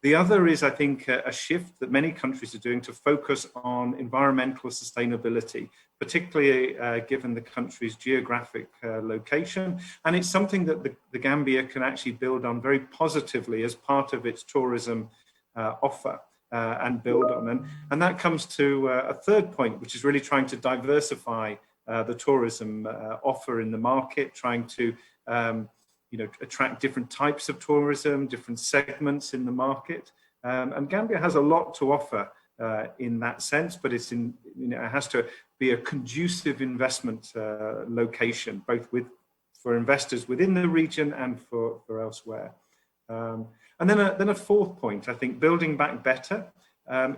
The other is, I think, a shift that many countries are doing to focus on environmental sustainability, particularly given the country's geographic location. And it's something that the Gambia can actually build on very positively as part of its tourism offer and build on. And that comes to a third point, which is really trying to diversify the tourism offer in the market, trying to attract different types of tourism, different segments in the market. And Gambia has a lot to offer in that sense, but it has to be a conducive investment location, both for investors within the region and for elsewhere. And then a fourth point, I think building back better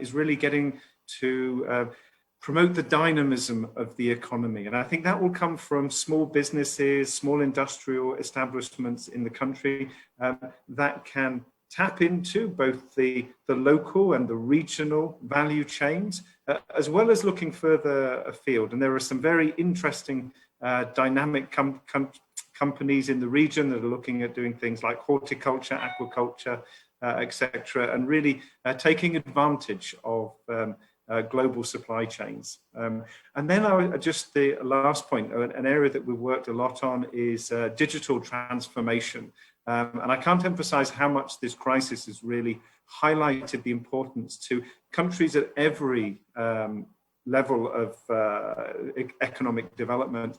is really getting to promote the dynamism of the economy. And I think that will come from small businesses, small industrial establishments in the country that can tap into both the local and the regional value chains, as well as looking further afield. And there are some very interesting dynamic companies in the region that are looking at doing things like horticulture, aquaculture, etc., and really taking advantage of global supply chains. And then just the last point, an area that we've worked a lot on is digital transformation. And I can't emphasize how much this crisis has really highlighted the importance to countries at every level of economic development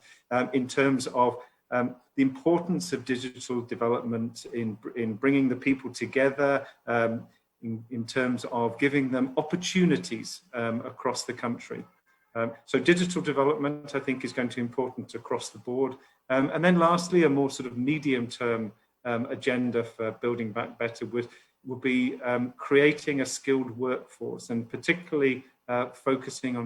in terms of the importance of digital development in bringing the people together, in terms of giving them opportunities across the country. So digital development, I think, is going to be important across the board. And then lastly, a more sort of medium-term agenda for building back better would be creating a skilled workforce, and particularly focusing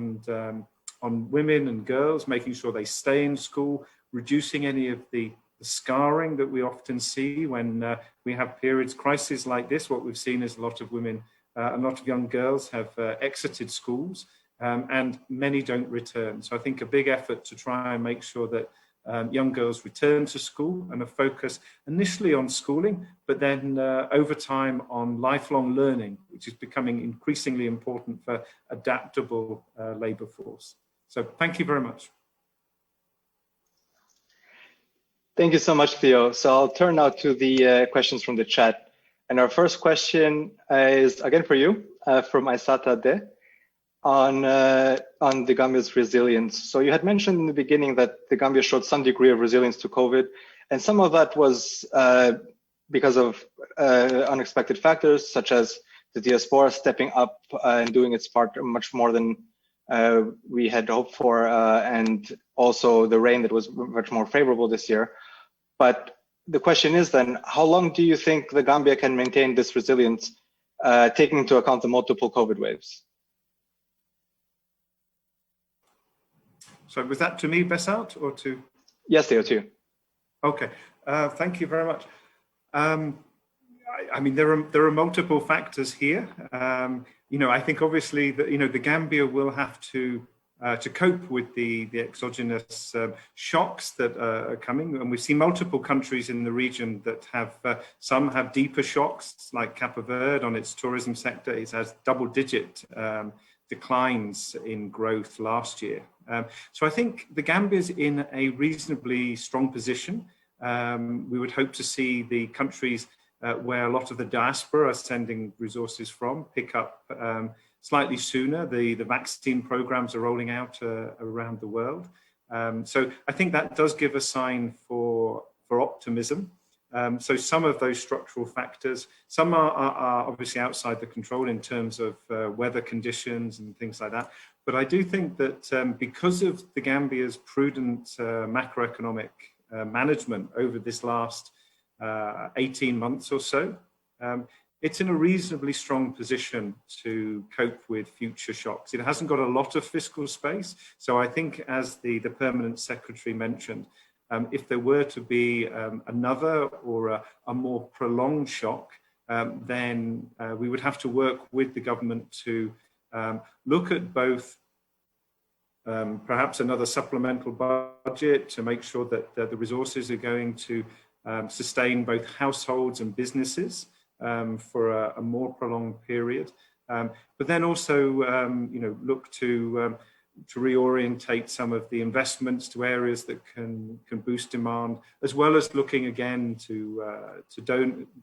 on women and girls, making sure they stay in school, reducing any of the scarring that we often see when we have periods, crises like this. What we've seen is a lot of women, a lot of young girls have exited schools, and many don't return. So I think a big effort to try and make sure that young girls return to school, and a focus initially on schooling, but then over time on lifelong learning, which is becoming increasingly important for adaptable labour force. So thank you very much. Thank you so much, Theo. So I'll turn now to the questions from the chat. And our first question is again for you, from Aisata De, on the Gambia's resilience. So you had mentioned in the beginning that the Gambia showed some degree of resilience to COVID, and some of that was because of unexpected factors, such as the diaspora stepping up and doing its part much more than we had hoped for, and also the rain that was much more favorable this year. But the question is then, how long do you think the Gambia can maintain this resilience, taking into account the multiple COVID waves? So was that to me, Besart, or to? Yes, Theo, to you. Okay, thank you very much. I mean, there are multiple factors here. I think obviously that the Gambia will have to cope with the exogenous shocks that are coming, and we see multiple countries in the region that have some have deeper shocks, like Cape Verde on its tourism sector. It has double-digit declines in growth last year. So I think the Gambia is in a reasonably strong position. We would hope to see the countries where a lot of the diaspora are sending resources from pick up slightly sooner. The vaccine programs are rolling out around the world. So I think that does give a sign for optimism. So some of those structural factors, some are obviously outside the control in terms of weather conditions and things like that. But I do think that because of the Gambia's prudent macroeconomic management over this last 18 months or so, it's in a reasonably strong position to cope with future shocks. It hasn't got a lot of fiscal space. So I think, as the permanent secretary mentioned, if there were to be another or a more prolonged shock, then we would have to work with the government to look at both perhaps another supplemental budget to make sure that the resources are going to sustain both households and businesses for a more prolonged period. But then also, look to reorientate some of the investments to areas that can boost demand, as well as looking again to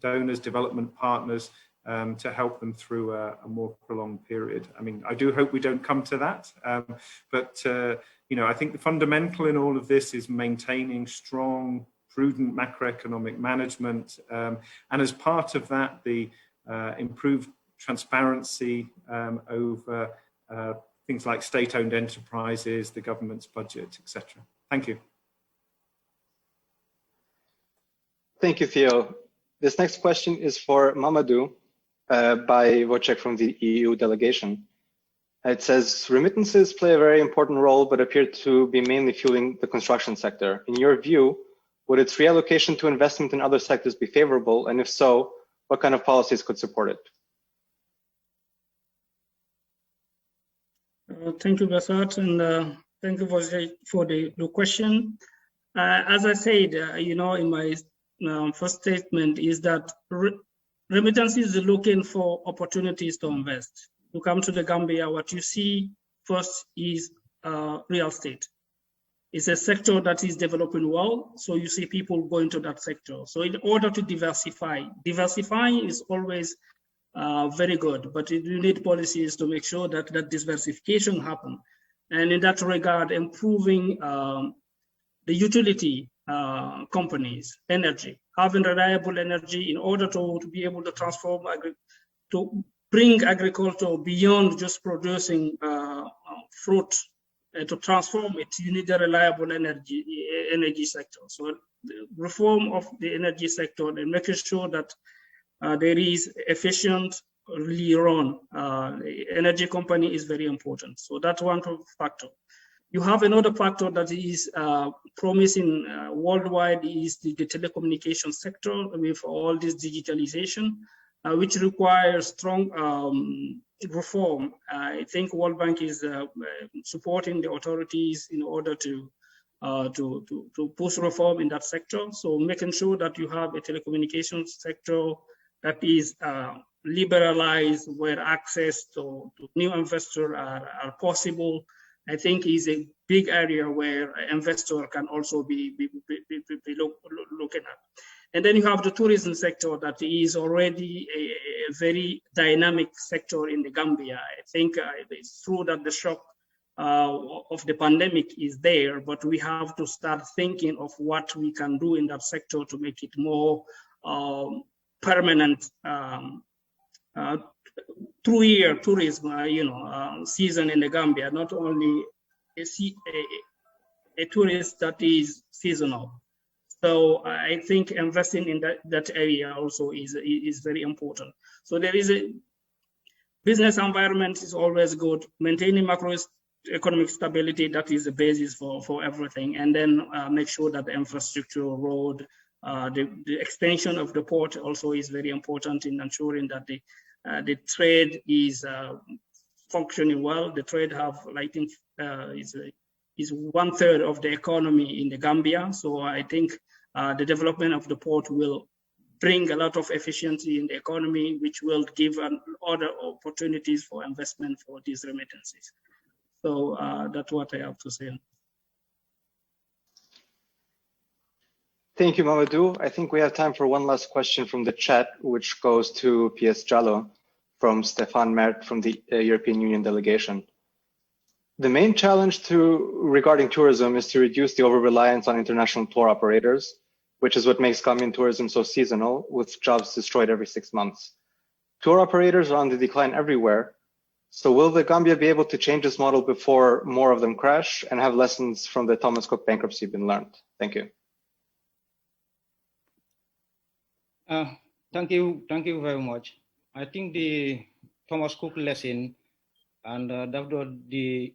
donors, development partners, to help them through a more prolonged period. I mean, I do hope we don't come to that, but I think the fundamental in all of this is maintaining strong, prudent macroeconomic management, and as part of that, the improved transparency over things like state-owned enterprises, the government's budget, etc. Thank you. Thank you, Theo. This next question is for Mamadou by Wojciech from the EU delegation. It says, remittances play a very important role, but appear to be mainly fueling the construction sector. In your view, would its reallocation to investment in other sectors be favorable? And if so, what kind of policies could support it? Thank you, Basat, and thank you for the question. As I said, in my first statement, is that remittances are looking for opportunities to invest. You come to the Gambia, what you see first is real estate. It's a sector that is developing well, so you see people going to that sector. So in order to diversifying is always very good, but you need policies to make sure that that diversification happen. And in that regard, improving the utility companies, energy, having reliable energy in order to be able to transform, to bring agriculture beyond just producing fruit. To transform it, you need a reliable energy sector. So the reform of the energy sector and making sure that there is efficiently run energy company is very important. So that's one factor. You have another factor that is promising worldwide is the telecommunication sector with all this digitalization, which requires strong reform. I think World Bank is supporting the authorities in order to push reform in that sector. So making sure that you have a telecommunications sector that is liberalized, where access to new investors are possible, I think is a big area where investor can also be looking at. And then you have the tourism sector that is already a very dynamic sector in the Gambia. I think it's true that the shock of the pandemic is there, but we have to start thinking of what we can do in that sector to make it more permanent through-year tourism, season in the Gambia, not only a tourist that is seasonal. So I think investing in that area also is very important. So there is a business environment is always good. Maintaining macroeconomic stability, that is the basis for everything. And then make sure that the infrastructure, road, the extension of the port also is very important in ensuring that the trade is functioning well. The trade is 1/3 of the economy in the Gambia. So I think the development of the port will bring a lot of efficiency in the economy, which will give other opportunities for investment for these remittances. So that's what I have to say. Thank you, Mamadou. I think we have time for one last question from the chat, which goes to PS Jallo from Stefan Mert from the European Union delegation. The main challenge regarding tourism is to reduce the over-reliance on international tour operators, which is what makes Gambian tourism so seasonal, with jobs destroyed every 6 months. Tour operators are on the decline everywhere. So will the Gambia be able to change this model before more of them crash, and have lessons from the Thomas Cook bankruptcy been learned? Thank you. Thank you very much. I think the Thomas Cook lesson and the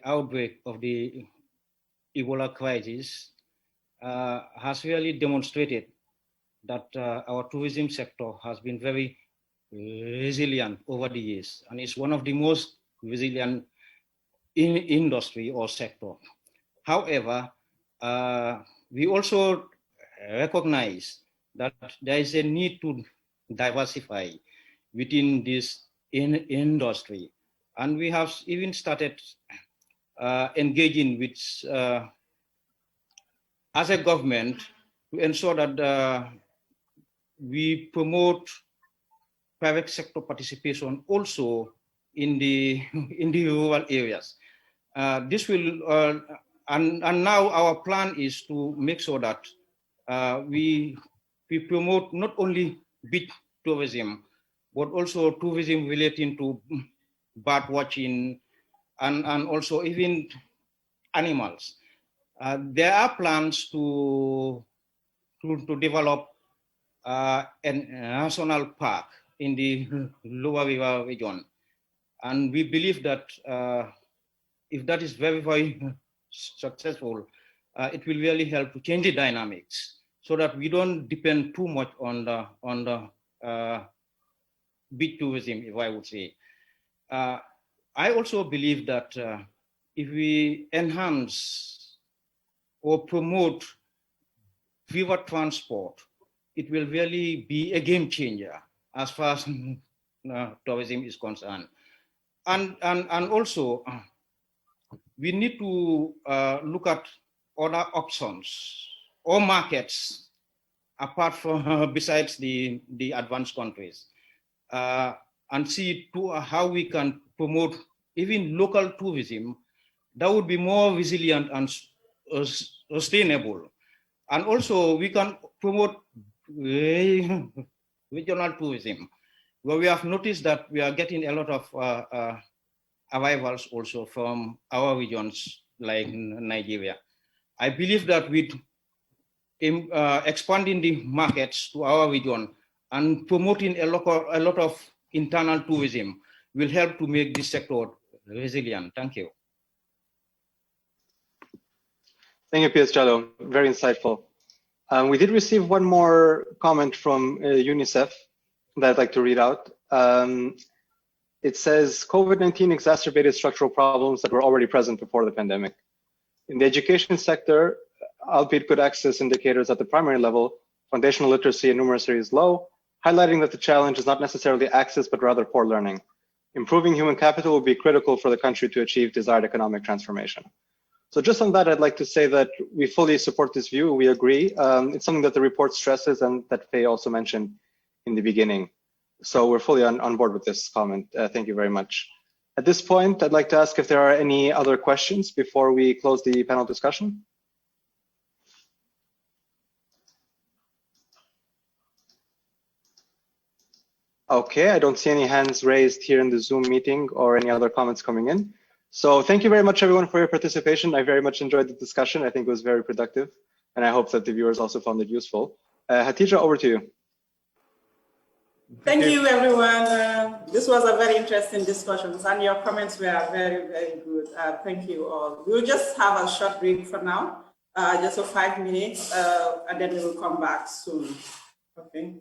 outbreak of the Ebola crisis has really demonstrated that our tourism sector has been very resilient over the years, and it's one of the most resilient in industry or sector. However, we also recognize that there is a need to diversify within this industry, and we have even started engaging with as a government to ensure that we promote private sector participation also in the rural areas. This will and now our plan is to make sure that we promote not only beach tourism but also tourism relating to bird watching and also even animals. There are plans to develop a national park in the Lower River region. And we believe that if that is very, very successful, it will really help to change the dynamics so that we don't depend too much on the beach tourism, if I would say. I also believe that if we enhance or promote river transport, it will really be a game changer as far as tourism is concerned. And also, we need to look at other options or markets apart from besides the advanced countries, and see to how we can promote even local tourism that would be more resilient and sustainable. And also we can promote regional tourism, where we have noticed that we are getting a lot of arrivals also from our regions like Nigeria. I believe that with expanding the markets to our region and promoting a lot of internal tourism will help to make this sector resilient. Thank you. Thank you, PS Jallo. Very insightful. We did receive one more comment from UNICEF that I'd like to read out. It says, COVID-19 exacerbated structural problems that were already present before the pandemic. In the education sector, albeit good access indicators at the primary level, foundational literacy and numeracy is low, highlighting that the challenge is not necessarily access, but rather poor learning. Improving human capital will be critical for the country to achieve desired economic transformation. So just on that, I'd like to say that we fully support this view. We agree. It's something that the report stresses and that Faye also mentioned in the beginning. So we're fully on board with this comment. Thank you very much. At this point, I'd like to ask if there are any other questions before we close the panel discussion. Okay, I don't see any hands raised here in the Zoom meeting or any other comments coming in. So thank you very much, everyone, for your participation. I very much enjoyed the discussion. I think it was very productive, and I hope that the viewers also found it useful. Hatija, over to you. Thank you, everyone. This was a very interesting discussion, and your comments were very, very good. Thank you all. We'll just have a short break for now, just for 5 minutes, and then we will come back soon. Okay.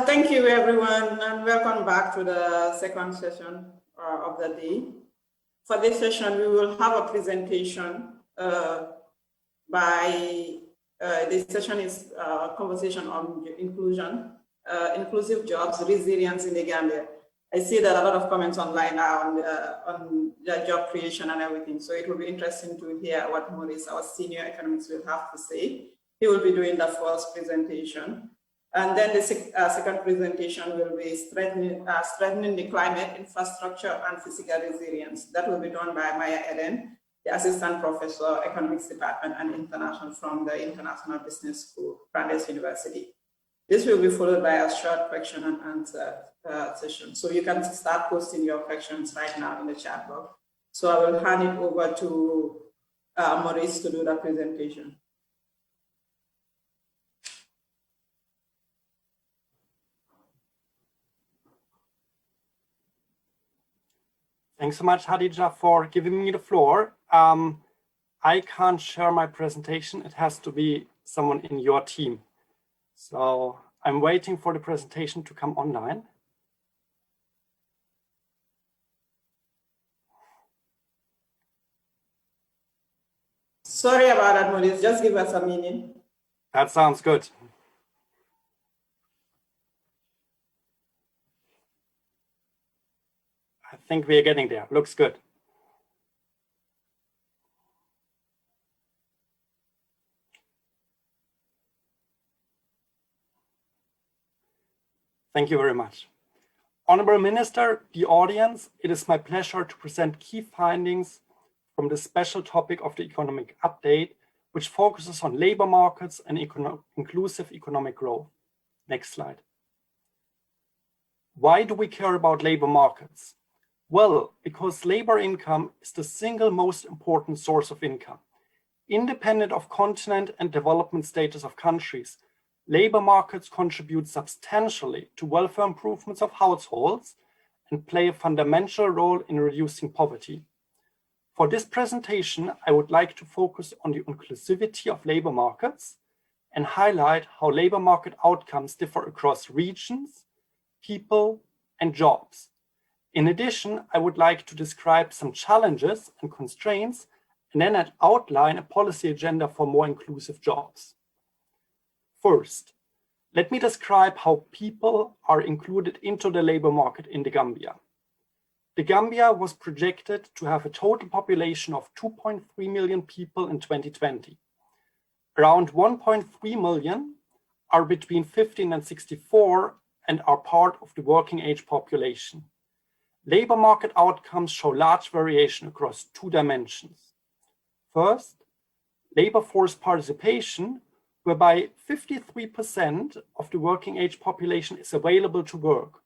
Thank you, everyone, and welcome back to the second session of the day. For this session, we will have a presentation this session is a conversation on inclusion, inclusive jobs, resilience in the Gambia. I see that a lot of comments online now on the job creation and everything. So it will be interesting to hear what Maurice, our senior economist, will have to say. He will be doing the first presentation. And then the second presentation will be strengthening the climate, infrastructure, and physical resilience. That will be done by Maya Eden, the Assistant Professor, Economics Department and International from the International Business School, Brandeis University. This will be followed by a short question and answer session. So you can start posting your questions right now in the chat box. So I will hand it over to Maurice to do the presentation. Thanks so much, Hadija, for giving me the floor. I can't share my presentation. It has to be someone in your team. So I'm waiting for the presentation to come online. Sorry about that, Maurice. Just give us a minute. That sounds good. I think we are getting there. Looks good. Thank you very much. Honorable Minister, the audience, it is my pleasure to present key findings from the special topic of the economic update, which focuses on labor markets and inclusive economic growth. Next slide. Why do we care about labor markets? Well, because labor income is the single most important source of income. Independent of continent and development status of countries, labor markets contribute substantially to welfare improvements of households and play a fundamental role in reducing poverty. For this presentation, I would like to focus on the inclusivity of labor markets and highlight how labor market outcomes differ across regions, people, and jobs. In addition, I would like to describe some challenges and constraints and then outline a policy agenda for more inclusive jobs. First, let me describe how people are included into the labor market in the Gambia. The Gambia was projected to have a total population of 2.3 million people in 2020. Around 1.3 million are between 15 and 64 and are part of the working age population. Labor market outcomes show large variation across two dimensions. First, labor force participation, whereby 53% of the working age population is available to work.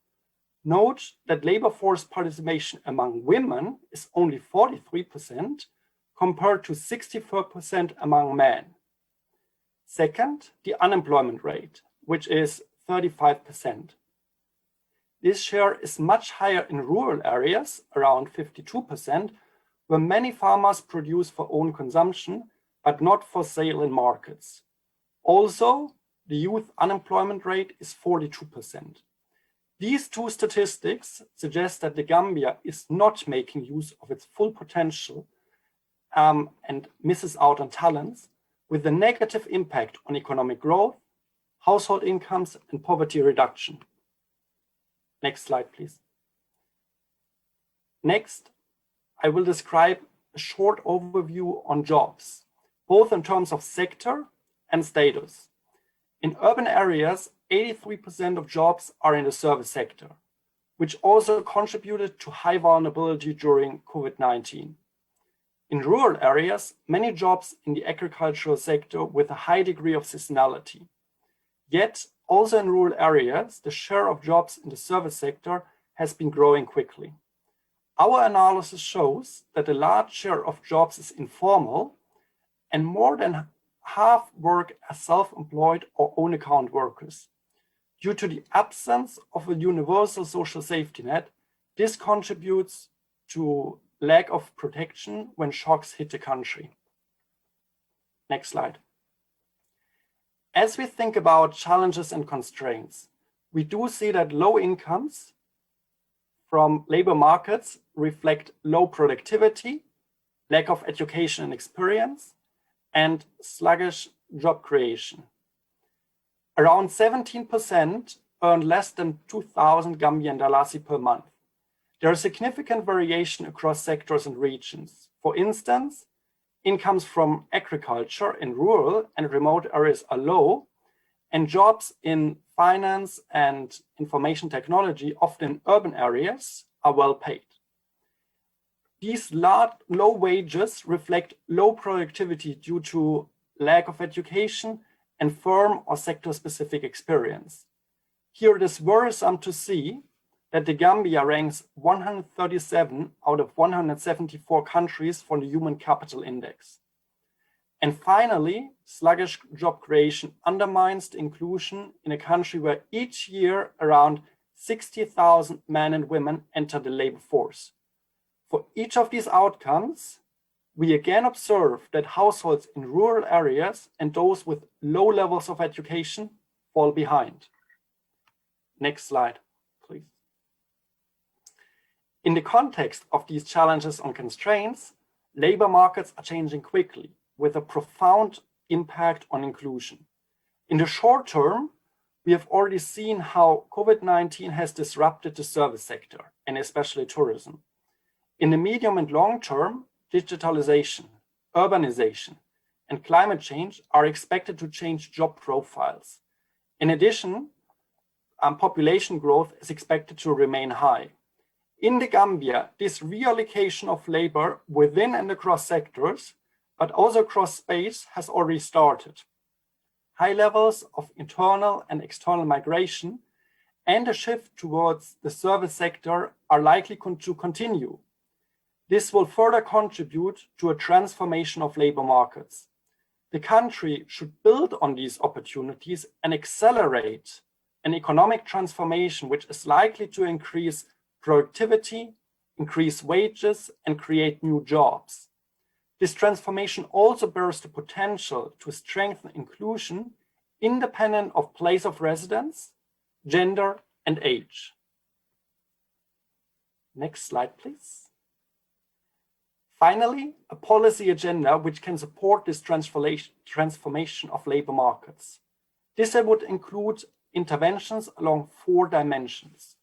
Note that labor force participation among women is only 43% compared to 64% among men. Second, the unemployment rate, which is 35%. This share is much higher in rural areas, around 52%, where many farmers produce for own consumption, but not for sale in markets. Also, the youth unemployment rate is 42%. These two statistics suggest that the Gambia is not making use of its full potential and misses out on talents, with a negative impact on economic growth, household incomes, and poverty reduction. Next slide, please. Next, I will describe a short overview on jobs, both in terms of sector and status. In urban areas, 83% of jobs are in the service sector, which also contributed to high vulnerability during COVID-19. In rural areas, many jobs in the agricultural sector with a high degree of seasonality. Yet, also in rural areas, the share of jobs in the service sector has been growing quickly. Our analysis shows that a large share of jobs is informal and more than half work as self-employed or own account workers. Due to the absence of a universal social safety net, this contributes to lack of protection when shocks hit the country. Next slide. As we think about challenges and constraints, we do see that low incomes from labor markets reflect low productivity, lack of education and experience, and sluggish job creation. Around 17% earn less than 2,000 Gambian dollars per month. There is significant variation across sectors and regions. For instance, incomes from agriculture in rural and remote areas are low, and jobs in finance and information technology, often in urban areas, are well paid. These low wages reflect low productivity due to lack of education and firm or sector-specific experience. Here it is worrisome to see that the Gambia ranks 137 out of 174 countries for the Human Capital Index. And finally, sluggish job creation undermines the inclusion in a country where each year around 60,000 men and women enter the labor force. For each of these outcomes, we again observe that households in rural areas and those with low levels of education fall behind. Next slide, please. In the context of these challenges and constraints, labor markets are changing quickly with a profound impact on inclusion. In the short term, we have already seen how COVID-19 has disrupted the service sector and especially tourism. In the medium and long term, digitalization, urbanization, and climate change are expected to change job profiles. In addition, population growth is expected to remain high. In the Gambia, this reallocation of labor within and across sectors, but also across space, has already started. High levels of internal and external migration and a shift towards the service sector are likely to continue. This will further contribute to a transformation of labor markets. The country should build on these opportunities and accelerate an economic transformation which is likely to increase productivity, increase wages, and create new jobs. This transformation also bears the potential to strengthen inclusion independent of place of residence, gender, and age. Next slide, please. Finally, a policy agenda which can support this transformation of labor markets. This would include interventions along 4 dimensions.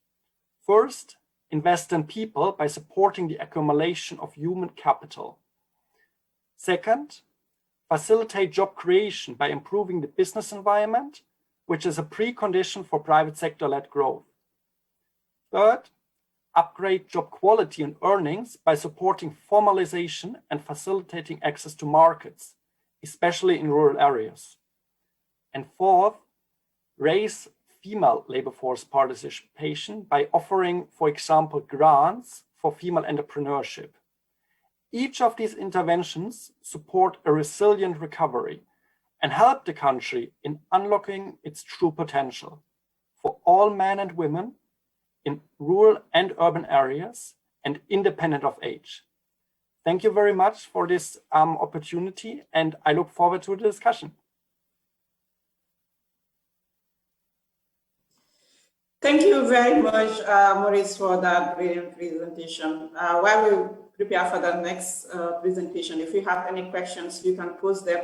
First, invest in people by supporting the accumulation of human capital. Second, facilitate job creation by improving the business environment, which is a precondition for private sector-led growth. Third, upgrade job quality and earnings by supporting formalization and facilitating access to markets, especially in rural areas. And fourth, raise female labor force participation by offering, for example, grants for female entrepreneurship. Each of these interventions support a resilient recovery and help the country in unlocking its true potential for all men and women in rural and urban areas and independent of age. Thank you very much for this opportunity, and I look forward to the discussion. Thank you very much, Maurice, for that brilliant presentation. While we prepare for the next presentation, if you have any questions, you can post them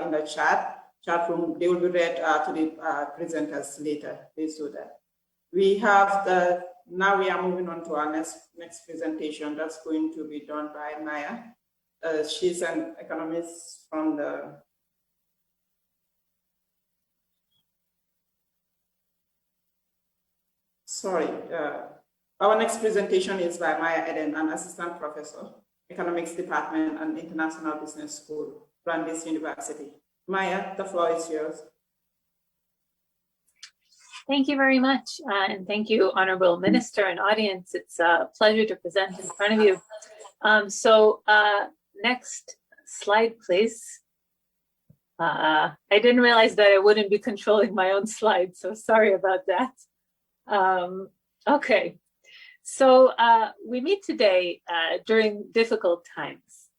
in the chat room. They will be read to the presenters later. Please do that. Now we are moving on to our next presentation. That's going to be done by Maya. She's an economist from the our next presentation is by Maya Eden, an assistant professor, economics department and international business school, Brandeis University. Maya, the floor is yours. Thank you very much, and thank you, Honorable Minister and audience. It's a pleasure to present in front of you. Next slide, please. I didn't realize that I wouldn't be controlling my own slides, so sorry about that. Okay, so we meet today during difficult times.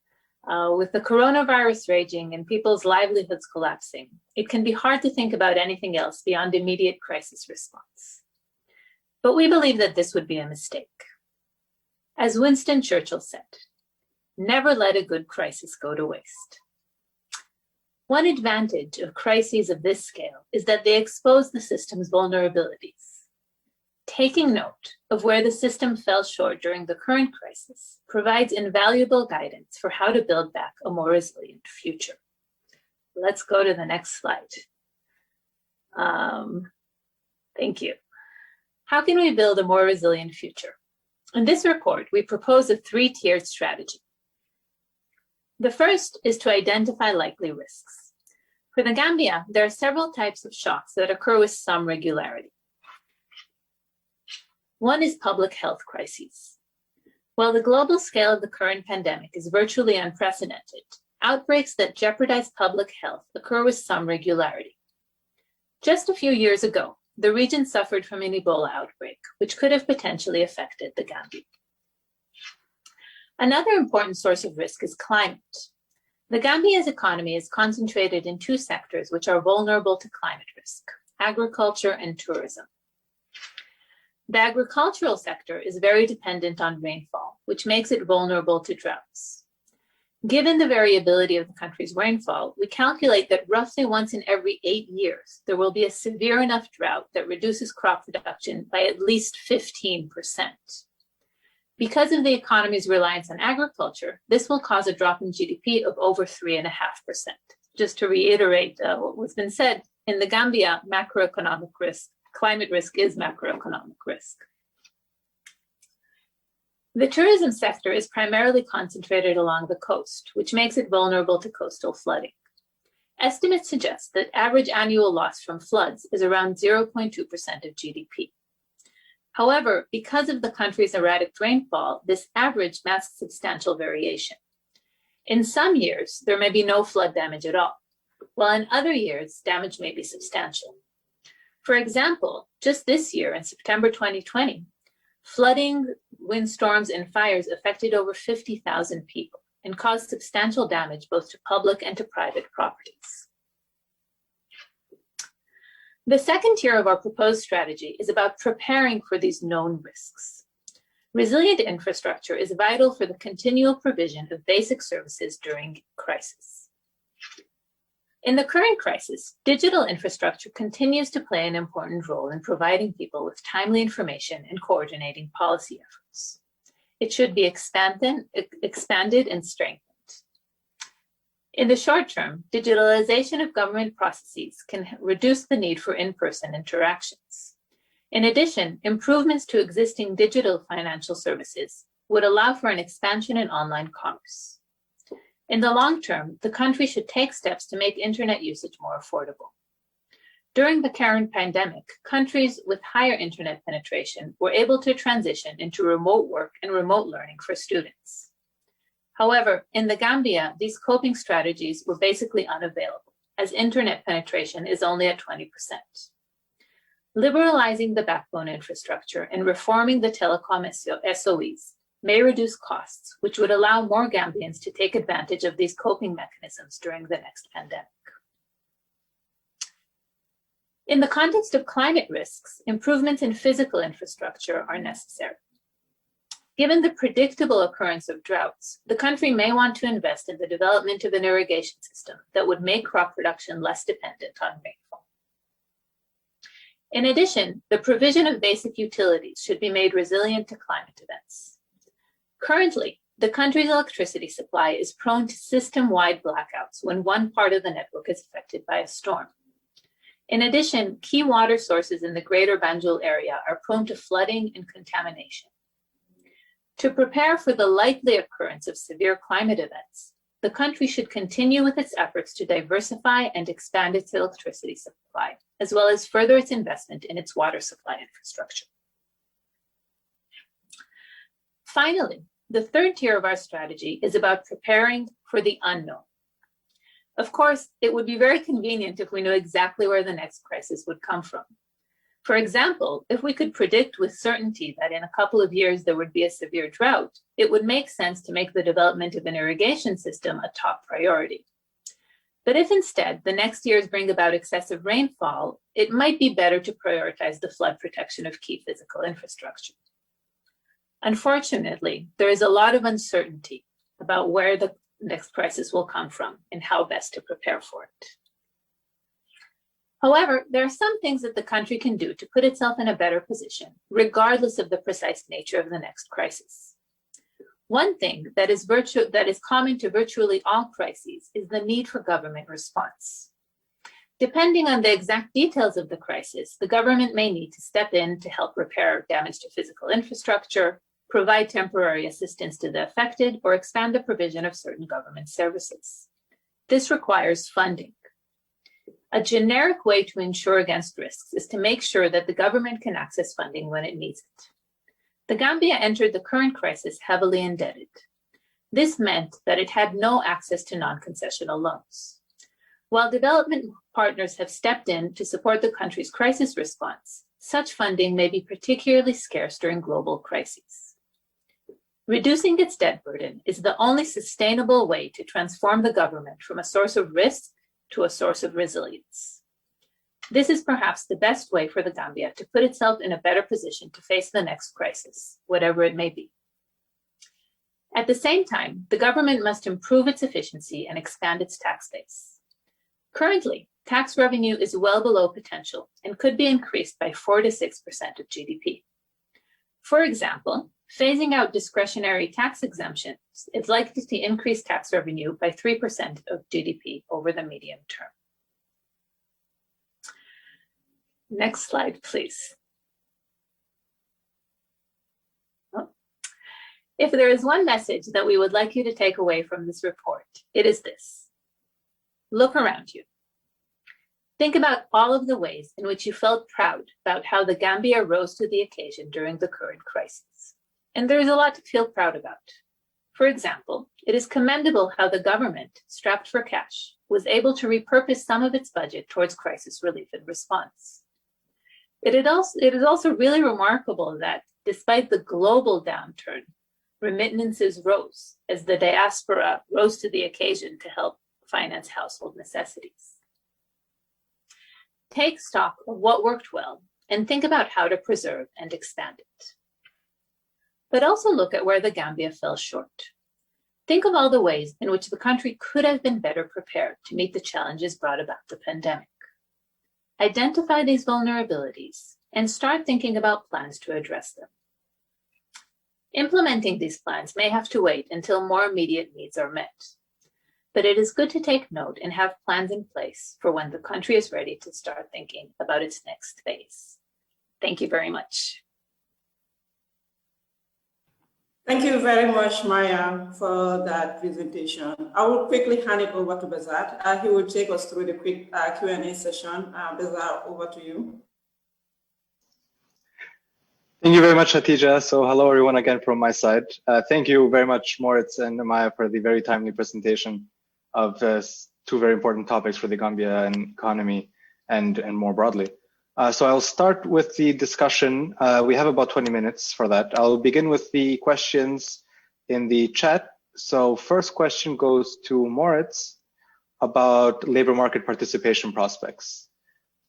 With the coronavirus raging and people's livelihoods collapsing, it can be hard to think about anything else beyond immediate crisis response. But we believe that this would be a mistake. As Winston Churchill said, never let a good crisis go to waste. One advantage of crises of this scale is that they expose the system's vulnerabilities. Taking note of where the system fell short during the current crisis provides invaluable guidance for how to build back a more resilient future. Let's go to the next slide. Thank you. How can we build a more resilient future? In this report, we propose a three-tiered strategy. The first is to identify likely risks. For the Gambia, there are several types of shocks that occur with some regularity. One is public health crises. While the global scale of the current pandemic is virtually unprecedented, outbreaks that jeopardize public health occur with some regularity. Just a few years ago, the region suffered from an Ebola outbreak, which could have potentially affected the Gambia. Another important source of risk is climate. The Gambia's economy is concentrated in two sectors which are vulnerable to climate risk: agriculture and tourism. The agricultural sector is very dependent on rainfall, which makes it vulnerable to droughts. Given the variability of the country's rainfall, we calculate that roughly once in every 8 years, there will be a severe enough drought that reduces crop production by at least 15%. Because of the economy's reliance on agriculture, this will cause a drop in GDP of over 3.5%. Just to reiterate what was been said, in the Gambia, macroeconomic risk, climate risk is macroeconomic risk. The tourism sector is primarily concentrated along the coast, which makes it vulnerable to coastal flooding. Estimates suggest that average annual loss from floods is around 0.2% of GDP. However, because of the country's erratic rainfall, this average masks substantial variation. In some years, there may be no flood damage at all, while in other years, damage may be substantial. For example, just this year in September 2020, flooding, windstorms, and fires affected over 50,000 people and caused substantial damage both to public and to private properties. The second tier of our proposed strategy is about preparing for these known risks. Resilient infrastructure is vital for the continual provision of basic services during crisis. In the current crisis, digital infrastructure continues to play an important role in providing people with timely information and coordinating policy efforts. It should be expanded and strengthened. In the short term, digitalization of government processes can reduce the need for in-person interactions. In addition, improvements to existing digital financial services would allow for an expansion in online commerce. In the long term, the country should take steps to make internet usage more affordable. During the current pandemic, countries with higher internet penetration were able to transition into remote work and remote learning for students. However, in the Gambia, these coping strategies were basically unavailable, as internet penetration is only at 20%. Liberalizing the backbone infrastructure and reforming the telecom SOEs may reduce costs, which would allow more Gambians to take advantage of these coping mechanisms during the next pandemic. In the context of climate risks, improvements in physical infrastructure are necessary. Given the predictable occurrence of droughts, the country may want to invest in the development of an irrigation system that would make crop production less dependent on rainfall. In addition, the provision of basic utilities should be made resilient to climate events. Currently, the country's electricity supply is prone to system-wide blackouts when one part of the network is affected by a storm. In addition, key water sources in the greater Banjul area are prone to flooding and contamination. To prepare for the likely occurrence of severe climate events, the country should continue with its efforts to diversify and expand its electricity supply, as well as further its investment in its water supply infrastructure. Finally, the third tier of our strategy is about preparing for the unknown. Of course, it would be very convenient if we knew exactly where the next crisis would come from. For example, if we could predict with certainty that in a couple of years there would be a severe drought, it would make sense to make the development of an irrigation system a top priority. But if instead the next years bring about excessive rainfall, it might be better to prioritize the flood protection of key physical infrastructure. Unfortunately, there is a lot of uncertainty about where the next crisis will come from and how best to prepare for it. However, there are some things that the country can do to put itself in a better position, regardless of the precise nature of the next crisis. One thing that is common to virtually all crises is the need for government response. Depending on the exact details of the crisis, the government may need to step in to help repair damage to physical infrastructure, provide temporary assistance to the affected, or expand the provision of certain government services. This requires funding. A generic way to ensure against risks is to make sure that the government can access funding when it needs it. The Gambia entered the current crisis heavily indebted. This meant that it had no access to non-concessional loans. While development partners have stepped in to support the country's crisis response, such funding may be particularly scarce during global crises. Reducing its debt burden is the only sustainable way to transform the government from a source of risk to a source of resilience. This is perhaps the best way for the Gambia to put itself in a better position to face the next crisis, whatever it may be. At the same time, the government must improve its efficiency and expand its tax base. Currently, tax revenue is well below potential and could be increased by 4 to 6% of GDP. For example, phasing out discretionary tax exemptions is likely to increase tax revenue by 3% of GDP over the medium term. Next slide, please. If there is one message that we would like you to take away from this report, it is this. Look around you. Think about all of the ways in which you felt proud about how the Gambia rose to the occasion during the current crisis. And there is a lot to feel proud about. For example, it is commendable how the government, strapped for cash, was able to repurpose some of its budget towards crisis relief and response. It is also really remarkable that despite the global downturn, remittances rose as the diaspora rose to the occasion to help finance household necessities. Take stock of what worked well and think about how to preserve and expand it. But also look at where the Gambia fell short. Think of all the ways in which the country could have been better prepared to meet the challenges brought about the pandemic. Identify these vulnerabilities and start thinking about plans to address them. Implementing these plans may have to wait until more immediate needs are met. But it is good to take note and have plans in place for when the country is ready to start thinking about its next phase. Thank you very much. Thank you very much, Maya, for that presentation. I will quickly hand it over to Bezat. He will take us through the quick Q&A session. Bezat, over to you. Thank you very much, Hatija. So hello, everyone, again from my side. Thank you very much, Moritz and Maya, for the very timely presentation of two very important topics for the Gambia and economy and more broadly. So I'll start with the discussion. We have about 20 minutes for that. I'll begin with the questions in the chat. So first question goes to Moritz about labor market participation prospects.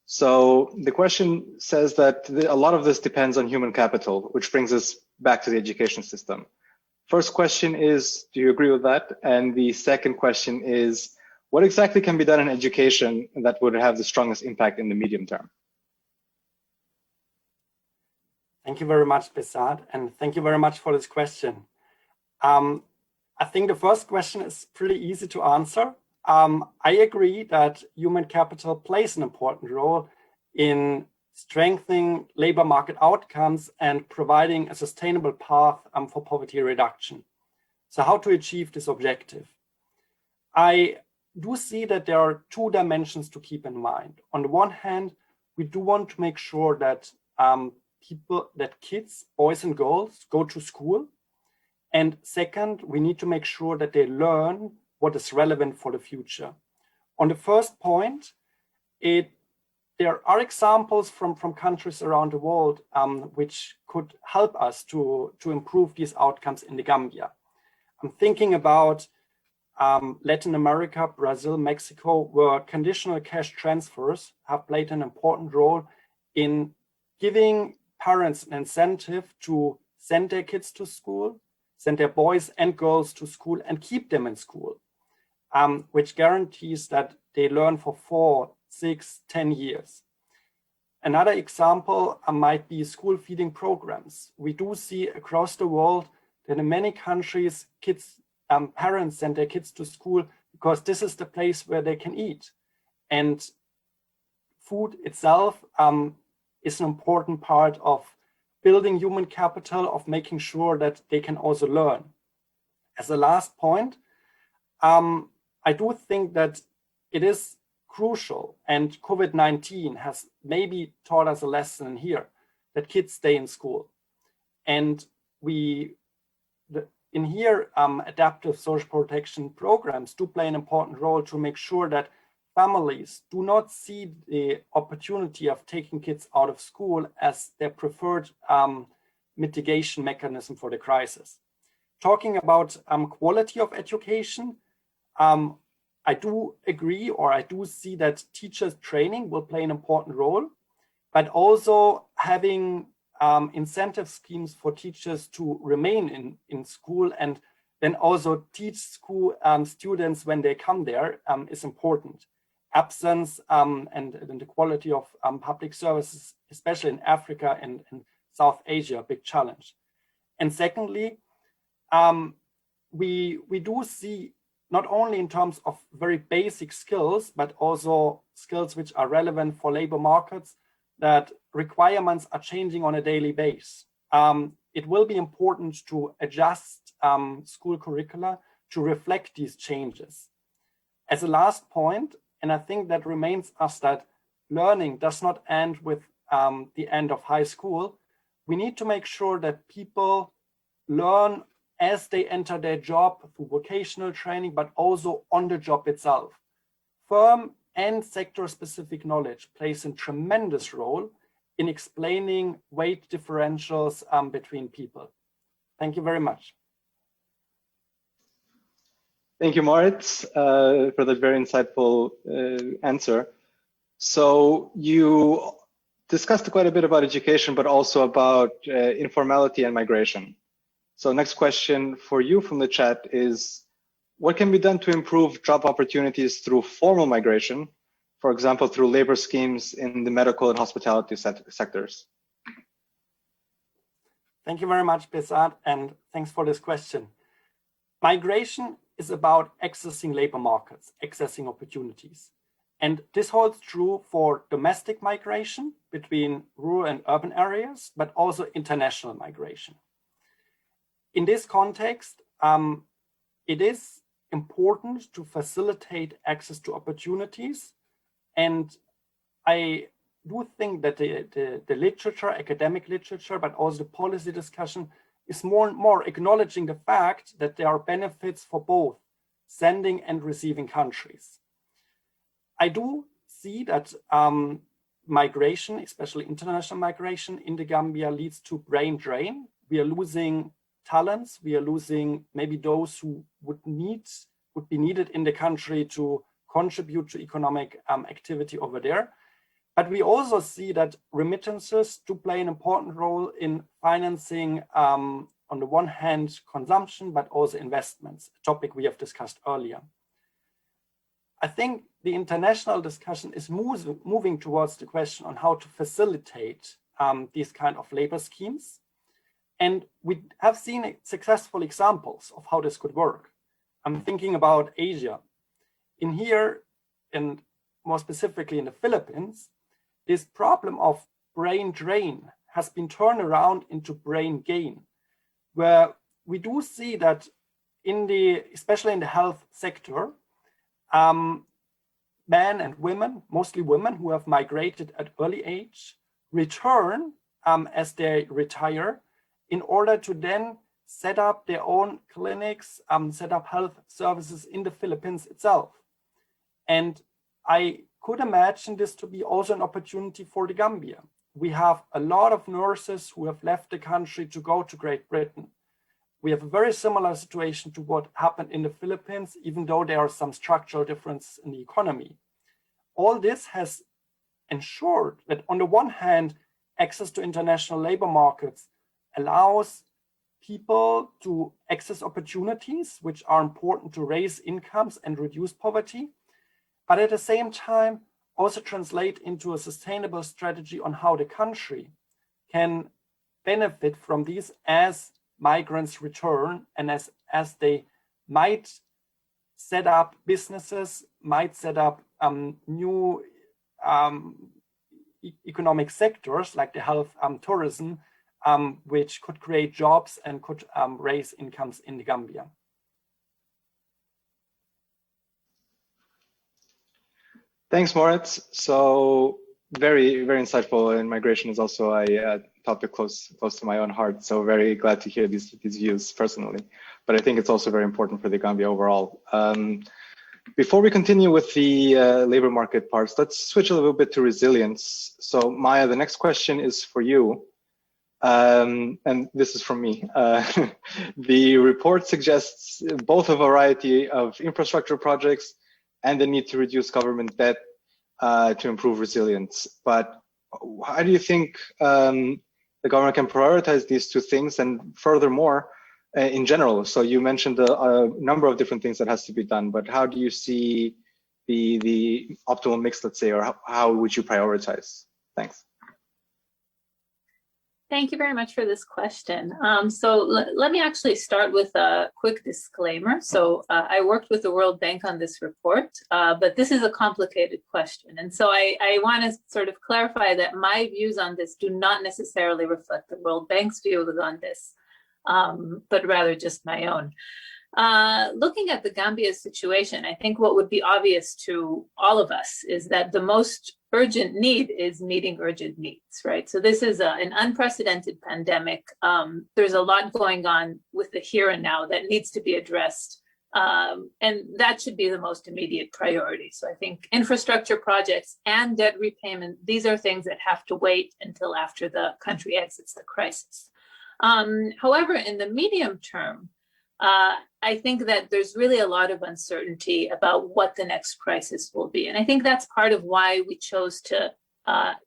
So the question says that a lot of this depends on human capital, which brings us back to the education system. First question is, do you agree with that? And the second question is, what exactly can be done in education that would have the strongest impact in the medium term? Thank you very much, Besat, and thank you very much for this question. I think the first question is pretty easy to answer. I agree that human capital plays an important role in strengthening labor market outcomes and providing a sustainable path for poverty reduction. So how to achieve this objective? I do see that there are two dimensions to keep in mind. On the one hand, we do want to make sure that kids, boys and girls, go to school. And second, we need to make sure that they learn what is relevant for the future. On the first point, there are examples from countries around the world which could help us to improve these outcomes in the Gambia. I'm thinking about Latin America, Brazil, Mexico, where conditional cash transfers have played an important role in giving parents an incentive to send their kids to school, send their boys and girls to school and keep them in school, which guarantees that they learn for 4, 6, 10 years. Another example might be school feeding programs. We do see across the world that in many countries, parents send their kids to school because this is the place where they can eat. And food itself is an important part of building human capital, of making sure that they can also learn. As a last point, I do think that it is crucial, and COVID-19 has maybe taught us a lesson here, that kids stay in school. And in here, adaptive social protection programs do play an important role to make sure that families do not see the opportunity of taking kids out of school as their preferred mitigation mechanism for the crisis. Talking about quality of education, I do agree, or I do see that teachers training will play an important role, but also having incentive schemes for teachers to remain in school and then also teach school students when they come there is important. Absence and the quality of public services, especially in Africa and South Asia, a big challenge. And secondly, we do see, not only in terms of very basic skills, but also skills which are relevant for labor markets, that requirements are changing on a daily basis. It will be important to adjust school curricula to reflect these changes. As a last point, and I think that remains us, that learning does not end with the end of high school. We need to make sure that people learn as they enter their job through vocational training, but also on the job itself. Firm and sector-specific knowledge plays a tremendous role in explaining weight differentials between people. Thank you very much. Thank you, Moritz, for that very insightful answer. So you discussed quite a bit about education, but also about informality and migration. So next question for you from the chat is, what can be done to improve job opportunities through formal migration, for example, through labor schemes in the medical and hospitality sectors? Thank you very much, Besat, and thanks for this question. Migration is about accessing labor markets, accessing opportunities. And this holds true for domestic migration between rural and urban areas, but also international migration. In this context, it is important to facilitate access to opportunities. And I do think that the literature, academic literature, but also the policy discussion is more and more acknowledging the fact that there are benefits for both sending and receiving countries. I do see that migration, especially international migration in the Gambia, leads to brain drain. We are losing talents, we are losing maybe those who would be needed in the country to contribute to economic activity over there. But we also see that remittances do play an important role in financing, on the one hand, consumption, but also investments, a topic we have discussed earlier. I think the international discussion is moving towards the question on how to facilitate these kind of labor schemes. And we have seen successful examples of how this could work. I'm thinking about Asia. In here, and more specifically in the Philippines, this problem of brain drain has been turned around into brain gain, where we do see that especially in the health sector, men and women, mostly women who have migrated at early age, return as they retire, in order to then set up their own clinics, set up health services in the Philippines itself. And I could imagine this to be also an opportunity for the Gambia. We have a lot of nurses who have left the country to go to Great Britain. We have a very similar situation to what happened in the Philippines, even though there are some structural differences in the economy. All this has ensured that on the one hand, access to international labor markets allows people to access opportunities which are important to raise incomes and reduce poverty, but at the same time also translate into a sustainable strategy on how the country can benefit from these as migrants return and as they might set up businesses, might set up new economic sectors like the health tourism, which could create jobs and could raise incomes in the Gambia. Thanks, Moritz. So very, very insightful, and migration is also a topic close to my own heart. So very glad to hear these views personally. But I think it's also very important for the Gambia overall. Before we continue with the labor market parts, let's switch a little bit to resilience. So Maya, the next question is for you. And this is from me. The report suggests both a variety of infrastructure projects and the need to reduce government debt to improve resilience. But how do you think the government can prioritize these two things, and furthermore, in general? So you mentioned a number of different things that has to be done, but how do you see the optimal mix, let's say, or how would you prioritize? Thanks. Thank you very much for this question. So let me actually start with a quick disclaimer. So I worked with the World Bank on this report, but this is a complicated question. And so I want to sort of clarify that my views on this do not necessarily reflect the World Bank's views on this, but rather just my own. Looking at the Gambia situation, I think what would be obvious to all of us is that the most urgent need is meeting urgent needs, right? So this is an unprecedented pandemic. There's a lot going on with the here and now that needs to be addressed. And that should be the most immediate priority. So I think infrastructure projects and debt repayment, these are things that have to wait until after the country exits the crisis. However, in the medium term, I think that there's really a lot of uncertainty about what the next crisis will be. And I think that's part of why we chose to